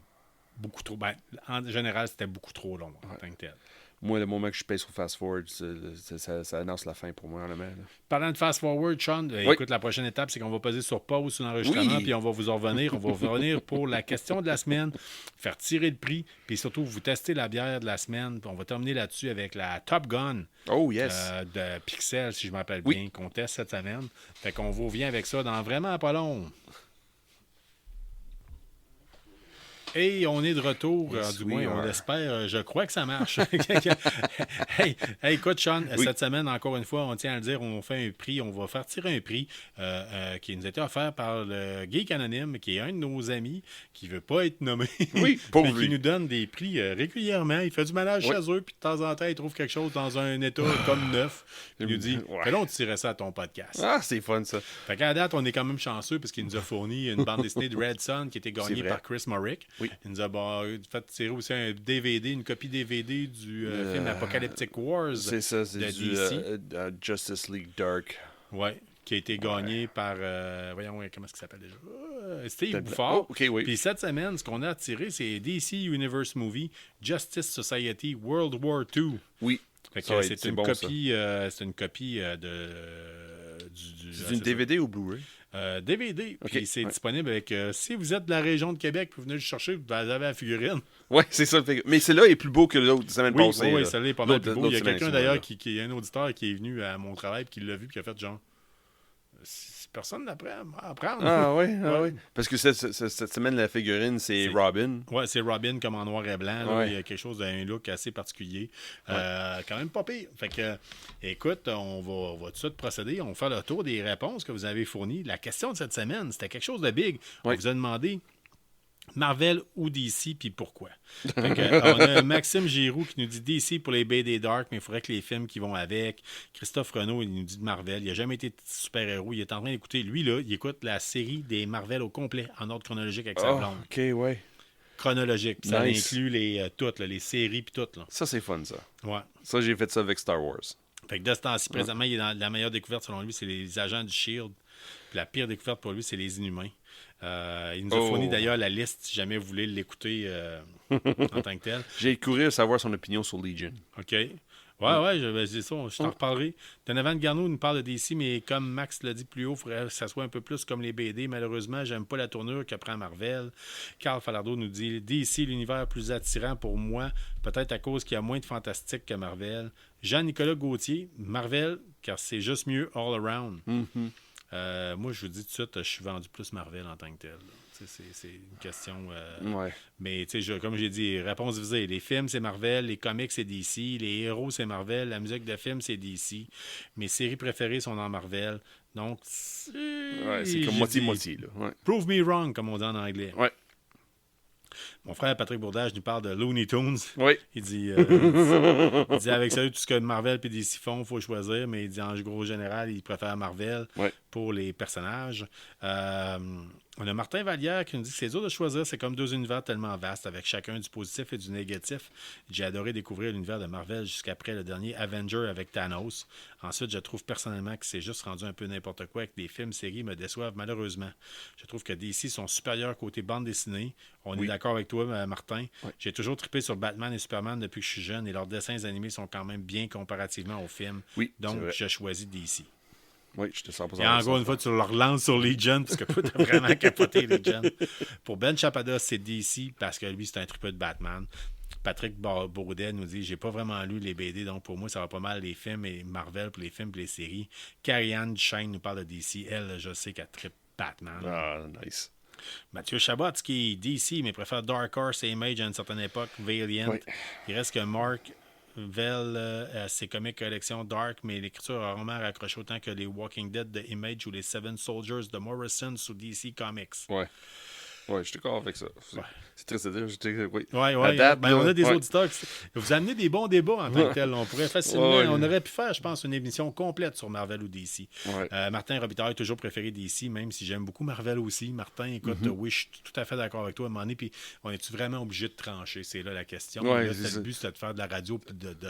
beaucoup trop... Ben, en général, c'était beaucoup trop long en tant que tel. Moi, le moment que je paye sur Fast Forward, ça annonce la fin pour moi, honnêtement. Parlant de Fast Forward, Sean, écoute, la prochaine étape, c'est qu'on va poser sur pause sur l'enregistrement, puis on va vous en revenir. On va revenir pour la question de la semaine, faire tirer le prix, puis surtout vous tester la bière de la semaine. Puis on va terminer là-dessus avec la Top Gun de Pixel, si je m'appelle bien, qu'on teste cette semaine. Fait qu'on vous revient avec ça dans vraiment pas long. Et on est de retour, du moins, on l'espère. Je crois que ça marche. hey, écoute, Sean, cette semaine, encore une fois, on tient à le dire, on fait un prix, on va faire tirer un prix qui nous a été offert par le Geek Anonyme, qui est un de nos amis, qui ne veut pas être nommé, mais qui nous donne des prix régulièrement. Il fait du ménage chez eux, puis de temps en temps, il trouve quelque chose dans un état comme neuf. Il nous dit, là, on tirait ça à ton podcast. Ah, c'est fun, ça. Fait qu'à la date, on est quand même chanceux, parce qu'il nous a fourni une bande dessinée de Red Son qui a été gagnée par Chris Morrick. Oui. Il nous a fait tirer aussi un DVD, une copie DVD du film Apocalyptic Wars. C'est ça, c'est du Justice League Dark. Oui, qui a été gagné par, voyons, comment est-ce qu'il s'appelle déjà? Steve Bouffard. Puis cette semaine, ce qu'on a tiré, c'est DC Universe Movie Justice Society World War II. Oui. C'est une copie de... C'est une DVD ou Blu-ray? DVD, puis c'est disponible avec... si vous êtes de la région de Québec, vous venez le chercher, vous avez la figurine. Oui, c'est ça. Mais celui-là est plus beau que l'autre semaine passée. Oui, celui-là est pas mal plus beau. Il y a quelqu'un d'ailleurs qui est un auditeur qui est venu à mon travail, puis qui l'a vu, puis qui a fait genre... Personne n'apprend à apprendre. Ah oui. Parce que cette semaine, la figurine, c'est Robin. Oui, c'est Robin comme en noir et blanc. Là. Il y a quelque chose d'un look assez particulier. Quand même pas pire. Fait que, écoute, on va tout de suite procéder. On va faire le tour des réponses que vous avez fournies. La question de cette semaine, c'était quelque chose de big. On vous a demandé Marvel ou DC, puis pourquoi? Fait que, on a Maxime Giroux qui nous dit DC pour les BD Dark, mais il faudrait que les films qui vont avec. Christophe Renaud, il nous dit de Marvel. Il n'a jamais été super-héros. Il est en train d'écouter, lui, là, il écoute la série des Marvel au complet, en ordre chronologique avec sa blonde. OK, ouais. chronologique. Ça inclut toutes, les séries puis tout. Là. Ça, c'est fun, ça. Ouais. Ça, j'ai fait ça avec Star Wars. Fait que de ce temps-ci, présentement, il est dans la meilleure découverte, selon lui, c'est les agents du SHIELD. Puis la pire découverte pour lui, c'est les Inhumains. Il nous a fourni d'ailleurs la liste, si jamais vous voulez l'écouter en tant que tel. J'ai couru à savoir son opinion sur Legion. OK. Ouais, c'est ça, je t'en reparlerai. Donovan Garneau nous parle de DC, mais comme Max l'a dit plus haut, il faudrait que ça soit un peu plus comme les BD. Malheureusement, j'aime pas la tournure que prend Marvel. Carl Falardeau nous dit DC, l'univers plus attirant pour moi, peut-être à cause qu'il y a moins de fantastique que Marvel. Jean-Nicolas Gauthier, Marvel, car c'est juste mieux all around. Moi, je vous dis tout de suite, je suis vendu plus Marvel en tant que tel. C'est une question. Ouais. Mais comme j'ai dit, réponse visée. Les films, c'est Marvel. Les comics, c'est DC. Les héros, c'est Marvel. La musique de film, c'est DC. Mes séries préférées sont dans Marvel. Donc, c'est comme moitié-moitié. Ouais. Prove me wrong, comme on dit en anglais. Ouais. Mon frère Patrick Bourdage nous parle de Looney Tunes. Oui. Il dit avec ça, tout ce que Marvel et DC font, il faut choisir, mais il dit en gros général, il préfère Marvel pour les personnages. On a Martin Vallière qui nous dit que c'est dur de choisir, c'est comme deux univers tellement vastes, avec chacun du positif et du négatif. J'ai adoré découvrir l'univers de Marvel jusqu'après le dernier Avenger avec Thanos. Ensuite, je trouve personnellement que c'est juste rendu un peu n'importe quoi et que les films, séries me déçoivent malheureusement. Je trouve que DC sont supérieurs côté bande dessinée. On est d'accord avec toi, Martin. Oui. J'ai toujours trippé sur Batman et Superman depuis que je suis jeune et leurs dessins animés sont quand même bien comparativement aux films. Oui, donc, j'ai choisi DC. Oui, je te sens pas. Et encore une fois, tu le relances sur Legion, parce que toi, t'as vraiment capoté Legion. Pour Ben Chapada, c'est DC, parce que lui, c'est un triple de Batman. Patrick Baudet nous dit « J'ai pas vraiment lu les BD, donc pour moi, ça va pas mal les films et Marvel pour les films et les séries. » Carrie-Anne Duchesne nous parle de DC. Elle, je sais qu'elle triple Batman. Ah, nice. Mathieu Chabot, qui est DC, mais préfère Dark Horse et Image à une certaine époque, Valiant. Oui. Il reste que Mark Vell ses comics collections Dark, mais l'écriture a vraiment raccroché autant que les Walking Dead de Image ou les Seven Soldiers de Morrison sous DC Comics. Ouais. Ouais, je suis d'accord avec ça. C'est triste à dire. Oui. On a des auditeurs. Vous amenez des bons débats en tant que tel. On pourrait facilement. On aurait pu faire, je pense, une émission complète sur Marvel ou DC. Martin Robitaille a toujours préféré DC, même si j'aime beaucoup Marvel aussi. Martin, écoute, oui, je suis tout à fait d'accord avec toi à un moment donné. Puis, on est-tu vraiment obligé de trancher? C'est là la question. Ouais, le but, c'est de faire de la radio.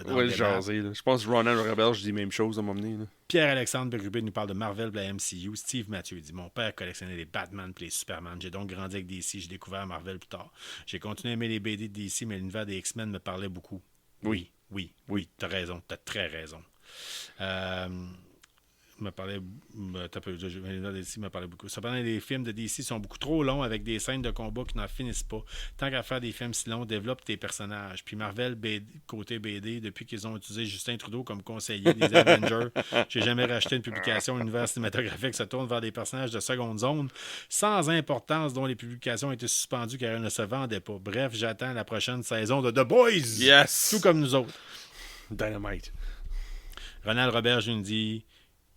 Oui, jaser. Je pense que Ronan Rebel, je dis la même chose à un moment donné. Pierre-Alexandre Berubé nous parle de Marvel et la MCU. Steve Mathieu dit « Mon père collectionnait les Batman et les Superman. J'ai donc grandi avec DC. J'ai découvert Marvel plus tard. J'ai continué à aimer les BD de DC, mais l'univers des X-Men me parlait beaucoup. » Oui. T'as raison. T'as très raison. Me parlait beaucoup. Cependant, les films de DC sont beaucoup trop longs avec des scènes de combat qui n'en finissent pas. Tant qu'à faire des films si longs, développe tes personnages. Puis Marvel, côté BD, depuis qu'ils ont utilisé Justin Trudeau comme conseiller des Avengers, j'ai jamais racheté une publication. L'univers cinématographique se tourne vers des personnages de seconde zone sans importance dont les publications étaient suspendues car elles ne se vendaient pas. Bref, j'attends la prochaine saison de The Boys. Yes! Tout comme nous autres. Dynamite. Ronald Roberge nous dit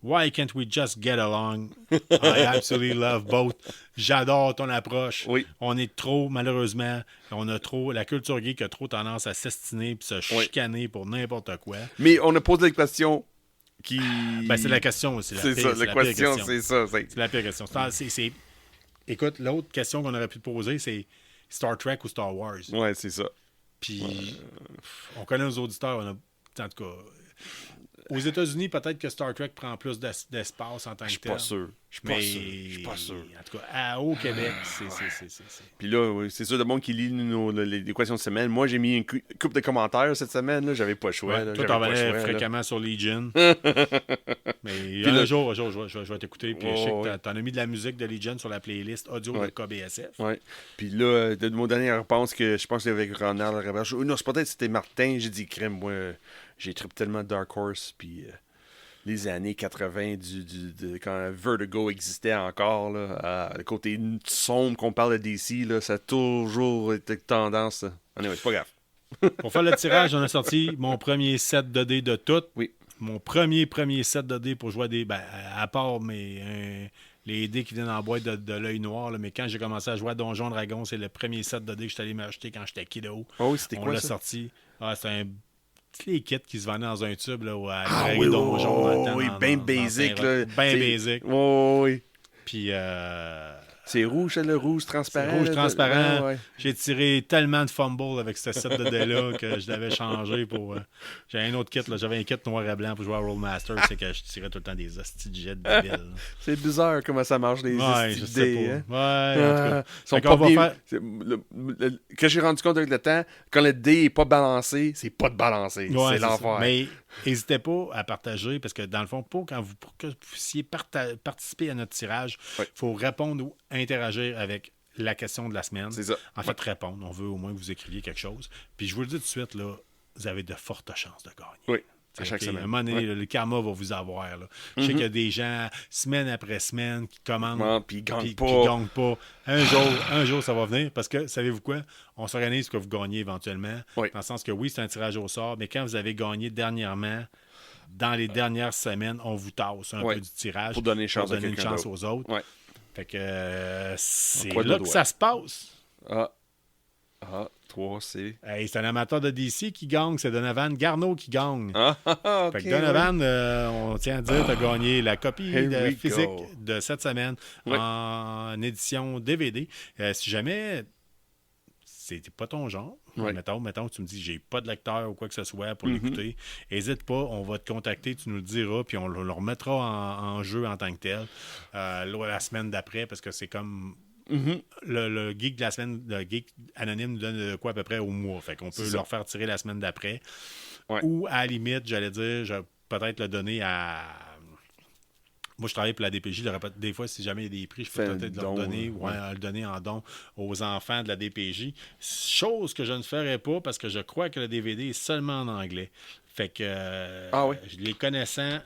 Why can't we just get along? I absolutely love both. J'adore ton approche. Oui. On est trop, malheureusement, la culture geek a trop tendance à s'estiner et se chicaner pour n'importe quoi. Mais on a posé des questions qui... c'est la question. C'est la question. C'est la pire question. Écoute, l'autre question qu'on aurait pu poser, c'est Star Trek ou Star Wars? Ouais, c'est ça. Puis, on connaît nos auditeurs, en tout cas... Aux États-Unis, peut-être que Star Trek prend plus d'espace en tant que tel. Je suis pas sûr. En tout cas, au Québec, c'est. Puis là, oui, c'est sûr, le monde qui lit les questions de semaine. Moi, j'ai mis une couple de commentaires cette semaine. Là, j'avais pas le choix. Toi, t'en venais fréquemment sur Legion. Mais un jour, je vais t'écouter. Puis je sais que t'en as mis de la musique de Legion sur la playlist audio de KBSF. Oui. Puis là, de mon dernier réponse, que je pense que c'était avec Ronald Robert. Non, c'est peut-être c'était Martin. J'ai dit crème, moi. J'ai trippé tellement Dark Horse, puis les années 80, quand Vertigo existait encore, là, le côté sombre qu'on parle de DC, là, ça a toujours été tendance. Anyway, c'est pas grave. Pour faire le tirage, on a sorti mon premier set de dés de tout. Oui. Mon premier set de dés pour jouer à des... à part les dés qui viennent en boîte de l'œil noir, là, mais quand j'ai commencé à jouer à Donjon Dragon, c'est le premier set de dés que je suis allé m'acheter quand j'étais kiddo. Oh oui, c'était quoi, ça? On l'a sorti. C'est un... les kits qui se vendaient dans un tube là, oui, bien basic. Bien basic. Oui. Puis C'est rouge, le rouge transparent. C'est rouge transparent. Ouais. J'ai tiré tellement de fumbles avec ce set de dés-là que je l'avais changé pour... J'avais un autre kit, là. J'avais un kit noir et blanc pour jouer à Rollmaster. C'est que je tirais tout le temps des hosties de jets de débiles. C'est bizarre comment ça marche, les hosties de dés. Hein? Ouais, en tout cas. Que j'ai rendu compte avec le temps, quand le dé n'est pas balancé, c'est pas de balancer. Ouais, c'est l'enfer. Mais n'hésitez pas à partager, parce que dans le fond, pour que vous puissiez participer à notre tirage, il faut répondre ou interagir avec la question de la semaine. C'est ça. En fait, répondre. On veut au moins que vous écriviez quelque chose. Puis je vous le dis tout de suite, là, vous avez de fortes chances de gagner. Oui. À chaque semaine. À un moment donné, le karma va vous avoir. Là. Je sais qu'il y a des gens, semaine après semaine, qui commandent puis ils gagnent pas. Un jour, ça va venir. Parce que, savez-vous quoi? On s'organise pour que vous gagnez éventuellement. Oui. Dans le sens que, oui, c'est un tirage au sort, mais quand vous avez gagné dernièrement, dans les dernières semaines, on vous tasse un peu du tirage. Pour donner une chance aux autres. Ouais. Fait que c'est là que ça se passe. 3, c'est... Hey, c'est un amateur de DC qui gagne. C'est Donovan Garneau qui gagne. Okay, fait que Donovan, on tient à dire, tu as gagné la copie physique de cette semaine en édition DVD. Si jamais c'était pas ton genre, mettons que tu me dis j'ai pas de lecteur ou quoi que ce soit pour l'écouter, n'hésite pas, on va te contacter, tu nous le diras, puis on le remettra en jeu en tant que tel la semaine d'après, parce que c'est comme... Le geek de la semaine, le geek anonyme nous donne quoi à peu près au mois. Fait qu'on peut leur faire tirer la semaine d'après. Ouais. Ou à la limite, j'allais dire, je vais peut-être le donner à. Moi, je travaille pour la DPJ. Des fois, si jamais il y a des prix, je peux peut-être le donner, le donner en don aux enfants de la DPJ. Chose que je ne ferai pas parce que je crois que le DVD est seulement en anglais. Fait que les connaissant,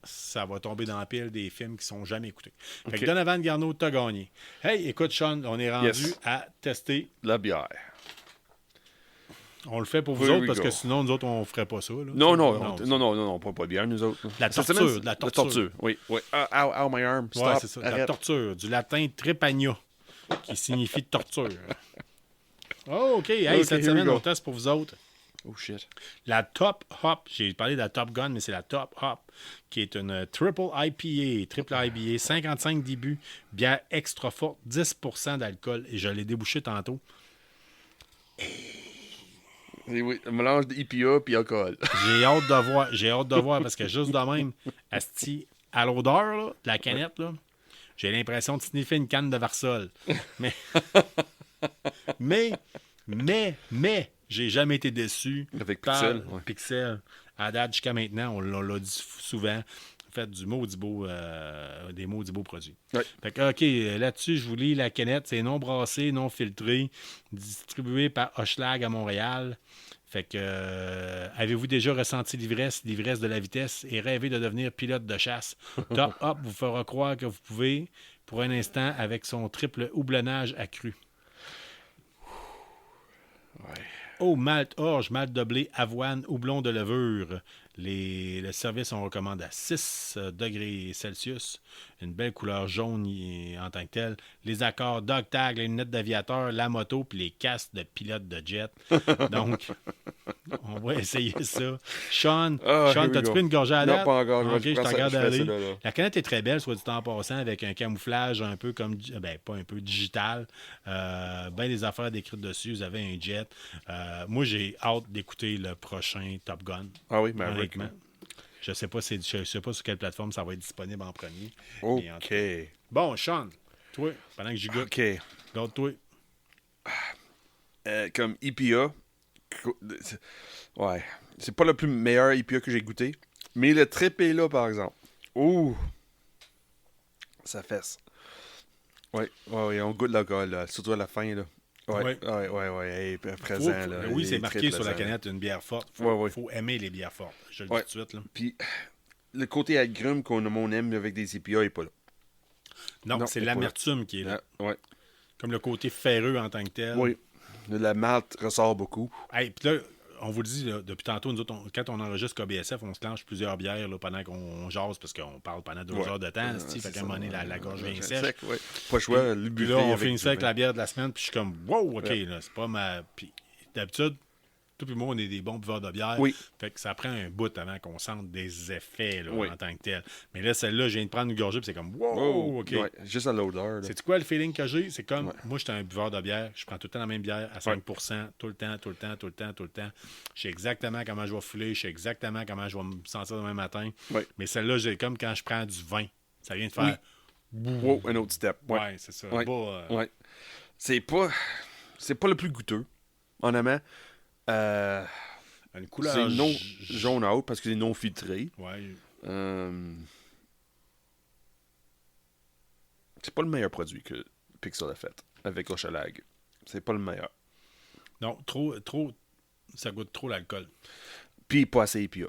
ça va tomber dans la pile des films qui sont jamais écoutés. Fait que Donovan Garneau, t'as gagné. Hey, écoute, Sean, on est rendu à tester la bière. On le fait pour vous autres parce que sinon, nous autres, on ferait pas ça. Là. Non, pas de bière, nous autres. La torture. Oui. Ow, my arm. Stop. Ouais, c'est ça. La torture. Du latin trepagna, qui signifie torture. Oh, OK. Hey, cette semaine, on teste pour vous autres. Oh shit. La Top Hop, j'ai parlé de la Top Gun, mais c'est la Top Hop, qui est une triple IPA, 55 débuts, bière extra forte, 10% d'alcool, et je l'ai débouché tantôt. Oui, un mélange d'IPA et alcool. J'ai hâte de voir, parce que juste de même, asti, à l'odeur là, de la canette, là, j'ai l'impression de sniffer une canne de Varsol. Mais, j'ai jamais été déçu avec par Pixel. À date, jusqu'à maintenant, on l'a dit souvent, fait des maudits beaux produits. Oui. Fait que, OK, là-dessus, je vous lis la canette. C'est non brassé, non filtré, distribué par Hochelag à Montréal. Fait que, avez-vous déjà ressenti l'ivresse de la vitesse et rêvé de devenir pilote de chasse? Top Hop vous fera croire que vous pouvez, pour un instant, avec son triple houblonnage accru. Ouais. Malt orge, malt de blé, avoine, houblon de levure. Le service, on recommande à 6 degrés Celsius. Une belle couleur jaune en tant que telle. Les accords dog tag, les lunettes d'aviateur, la moto, puis les casques de pilote de jet. Donc, on va essayer ça. Sean, t'as-tu pris une gorgée à date? Non, pas encore. OK, je te regarde aller. La canette est très belle, soit du temps passant, avec un camouflage un peu comme, pas un peu digital. Ben des affaires décrites dessus. Vous avez un jet. Moi, j'ai hâte d'écouter le prochain Top Gun. Ah oui, Maverick. Je sais pas sur quelle plateforme ça va être disponible en premier. OK. Bon, Sean, toi, pendant que j'y goûte. OK. Garde-toi. Comme IPA, ouais, c'est pas le plus meilleur IPA que j'ai goûté, mais le trip est là, par exemple. Ouh! Ça fesse. Ouais, on goûte l'alcool, là, surtout à la fin, là. Ouais, présent, là. Oui, c'est marqué sur la canette une bière forte. Faut aimer les bières fortes. Je le dis tout de suite, là. Puis, le côté agrume qu'on aime avec des IPA n'est pas là. Non, c'est l'amertume qui est là. Ouais. Comme le côté ferreux en tant que tel. Oui. La malt ressort beaucoup. Hey, puis là, on vous le dit là, depuis tantôt, nous autres, quand on enregistre KBSF, on se clenche plusieurs bières là, pendant qu'on jase, parce qu'on parle pendant 2 heures de temps. Fait qu'à un moment donné, la gorge vient sèche. Pas choix. Puis là, on finit ça avec la bière de la semaine, puis je suis comme, wow, OK, là, c'est pas ma. Puis d'habitude, Toi et moi, on est des bons buveurs de bière. Oui. Fait que ça prend un bout avant qu'on sente des effets là, Oui. en tant que tel. Mais là, celle-là, je viens de prendre une gorgée, puis c'est comme wow, Oh, OK. ouais, juste à l'odeur. C'est quoi le feeling que j'ai? C'est comme, Ouais. moi, j'étais un buveur de bière. Je prends tout le temps la même bière à 5%, tout le temps. Je sais exactement comment je vais filer. Je sais exactement comment je vais me sentir demain matin. Ouais. Mais celle-là, j'ai comme quand je prends du vin. Ça vient de faire... Wow, un autre step. Ouais, c'est ça. Ouais. Bah, Ouais. C'est pas le plus goûteux, honnêtement. une couleur... C'est non jaune out parce que c'est non filtré. Ouais. C'est pas le meilleur produit que Pixel a fait avec Hochelag. C'est pas le meilleur. Non, trop... Ça goûte trop l'alcool. Puis pas assez IPA.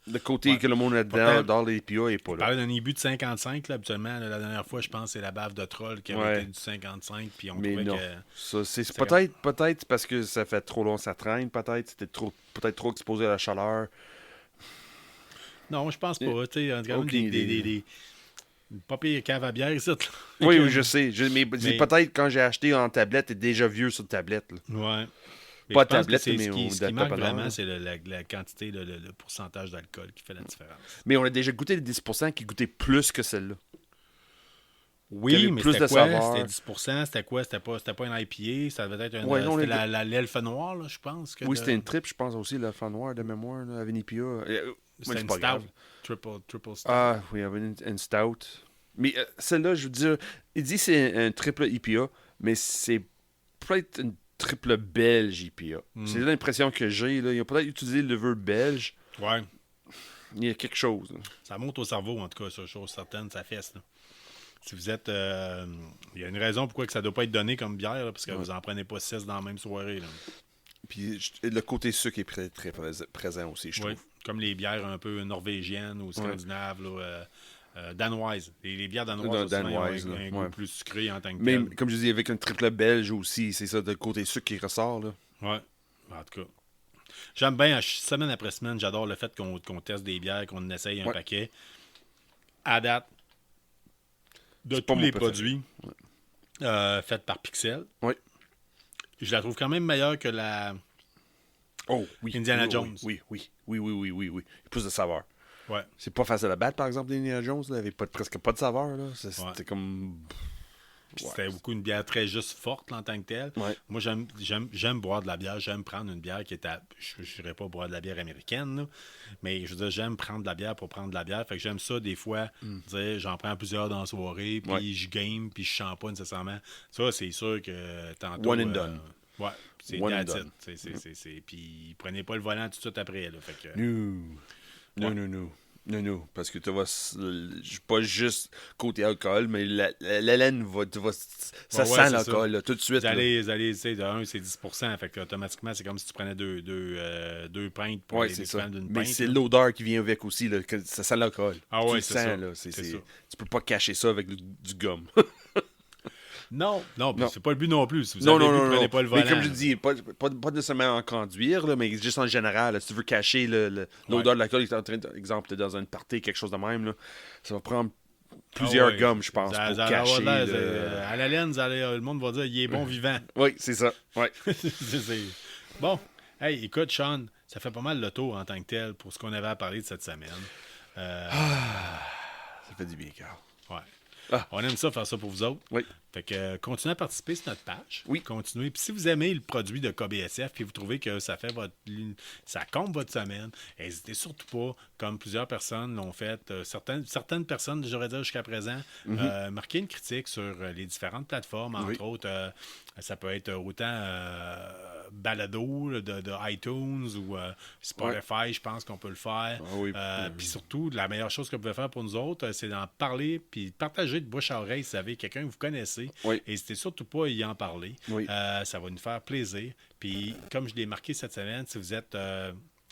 Le côté que le monde a dans les IPA est pas là. On parlait d'un IBU de 55, là, habituellement. Là, la dernière fois, je pense que c'est la bave de troll qui avait été du 55. Puis on trouvait non. que... Ça, c'est peut-être parce que ça fait trop long, ça traîne. Peut-être c'était peut-être trop exposé à la chaleur. Non, je pense pas. Tu sais, quand même des pas pire cave à bière ici. Oui, je sais. Mais peut-être quand j'ai acheté en tablette, t'es déjà vieux sur tablette. Là. Ouais. Mais pas je pense tablette, que mais ce qui marque vraiment, c'est la quantité, le pourcentage d'alcool qui fait la différence. Mais on a déjà goûté les 10% qui goûtaient plus que celle-là. Oui, mais plus c'était de quoi? saveur. C'était 10%, c'était quoi? C'était pas un IPA, ça devait être l'elfe noir, là, je pense. C'était une trip, je pense aussi, l'elfe noir de mémoire, là, avec une IPA. C'était une stout. Triple stout. Ah, oui, il y avait une stout. Mais celle-là, je veux dire, il dit que c'est un triple IPA, mais c'est peut-être une triple belge IPA. C'est l'impression que j'ai. Là. Ils ont peut-être utilisé le levure belge. Ouais. Il y a quelque chose. Là. Ça monte au cerveau, en tout cas, ça, chose certaine, ça fesse. Là. Si vous êtes... il y a une raison pourquoi que ça ne doit pas être donné comme bière, là, parce que vous n'en prenez pas 6 dans la même soirée. Là. Puis le côté sucre est très présent aussi, je trouve. Comme les bières un peu norvégiennes ou scandinaves, là, danoises. Les bières danoises, ont un goût plus sucré en tant que tel. Mais comme je dis, avec un triple belge aussi, c'est ça, le côté sucre qui ressort. Là. Ouais, en tout cas. J'aime bien, semaine après semaine, j'adore le fait qu'on teste des bières, qu'on essaye un paquet. À date, de tous les produits faits par Pixel, je la trouve quand même meilleure que la Indiana Jones. Oui. Plus de saveur. Ouais. C'est pas facile à battre, par exemple, l'Indiana Jones. Il n'y avait presque pas de saveur. Là. C'était comme... C'était beaucoup une bière très juste forte là, en tant que telle. Ouais. Moi, j'aime boire de la bière. J'aime prendre une bière qui est je ne dirais pas boire de la bière américaine, là, mais je veux dire, j'aime prendre de la bière pour prendre de la bière. Fait que j'aime ça, des fois, dire j'en prends plusieurs dans la soirée, puis je game, puis je chante pas nécessairement. Ça, c'est sûr que tantôt... One and done. Ouais, c'est that's it. Puis prenez pas le volant tout de suite après. Là, fait que... Non, parce que tu vas pas juste côté alcool, mais la laine ça sent l'alcool là, tout de suite. Vous allez tu sais, de 1, c'est 10%, fait que automatiquement, c'est comme si tu prenais deux pintes pour l'équivalent d'une pinte. Mais c'est l'odeur qui vient avec aussi, là, que ça sent l'alcool. Ah ouais, c'est ça. Là, c'est ça. Tu peux pas cacher ça avec du gomme. Non, c'est pas le but non plus. Si vous avez le but, prenez pas le volant. Mais comme je dis, pas nécessairement en conduire, là, mais juste en général, là, si tu veux cacher l'odeur de l'alcool, exemple, t'es dans une party, quelque chose de même, là, ça va prendre plusieurs gommes, je pense, pour cacher. À la laine, le monde va dire il est bon vivant. Oui, c'est ça. Ouais. Bon, hey, écoute, Sean, ça fait pas mal le tour en tant que tel pour ce qu'on avait à parler de cette semaine. Ça fait du bien, Carl. Ouais. On aime ça, faire ça pour vous autres. Oui. Fait que continuez à participer sur notre page. Oui. Continuez. Puis si vous aimez le produit de KBSF puis vous trouvez que ça comble votre semaine, n'hésitez surtout pas, comme plusieurs personnes l'ont fait, certaines personnes, j'aurais dit jusqu'à présent, marquer une critique sur les différentes plateformes, entre autres. Ça peut être autant balado de iTunes ou Spotify, je pense qu'on peut le faire. Puis surtout, la meilleure chose que vous pouvez faire pour nous autres, c'est d'en parler puis partager de bouche à oreille si vous avez quelqu'un que vous connaissez. N'hésitez surtout pas à y en parler. Ça va nous faire plaisir. Puis, comme je l'ai marqué cette semaine, si vous êtes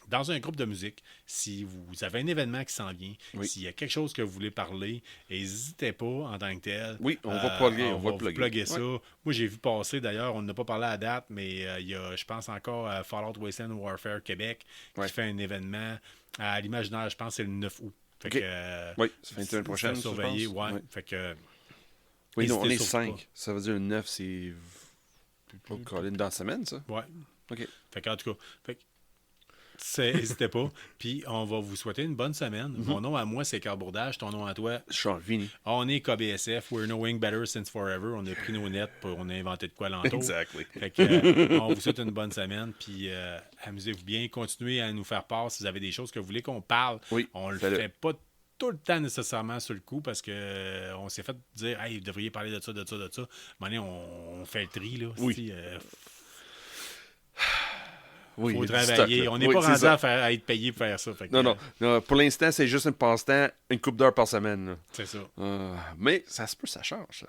dans un groupe de musique, si vous avez un événement qui s'en vient, s'il y a quelque chose que vous voulez parler, n'hésitez pas en tant que tel. Oui, on va plugger ça. Moi, j'ai vu passer, d'ailleurs, on n'a pas parlé à date, mais il y a, je pense encore, Fallout Wasteland Warfare Québec qui fait un événement à l'Imaginaire, je pense que c'est le 9 août. Fait que, c'est fin de prochaine, surveiller, fait que... Oui, non, on est 5. Ça veut dire le 9, c'est... dans la semaine, ça? Ouais. OK. Fait qu'en tout cas, n'hésitez pas. Puis on va vous souhaiter une bonne semaine. Mon nom à moi, c'est Carl Bourdage. Ton nom à toi? Charles Vini. On est KBSF. We're knowing better since forever. On a pris nos nets, on a inventé de quoi l'entour. Exactly. Fait que, on vous souhaite une bonne semaine. Puis amusez-vous bien. Continuez à nous faire part si vous avez des choses que vous voulez qu'on parle. Oui, on le fait pas tout le temps nécessairement sur le coup parce que on s'est fait dire hey, vous devriez parler de ça, de ça, de ça. À un moment donné, on fait le tri. Là, oui. Il faut travailler. On n'est pas rendu à être payé pour faire ça. Fait que, non. Pour l'instant, c'est juste un passe-temps, une couple d'heures par semaine. Là. C'est ça. Mais ça se peut, ça change. Ça.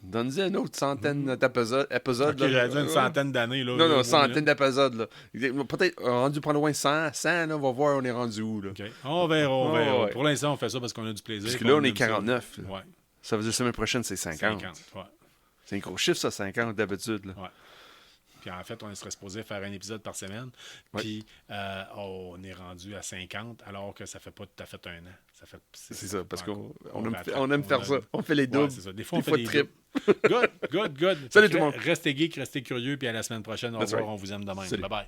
Donne-y une autre centaine d'épisodes. Okay, j'allais dire une centaine d'années. Là, non, centaine d'épisodes. Là. Peut-être rendu pas loin 100, là, on va voir on est rendu où. Là. Okay. On verra. Ouais. Pour l'instant, on fait ça parce qu'on a du plaisir. Parce que là, on est 49. Ouais. Ça veut dire la semaine prochaine, c'est 50. Ouais. C'est un gros chiffre, ça, 50 d'habitude. Là. Ouais. Puis en fait, on serait supposé faire un épisode par semaine. Puis on est rendu à 50 alors que ça fait pas tout à fait un an. C'est ça, parce qu'on aime faire ça. On fait les doubles. Ouais, des fois, on fait des tripes. Good. Salut tout le monde. Restez geeks, restez curieux. Puis à la semaine prochaine. Au revoir. On vous aime demain. Bye bye.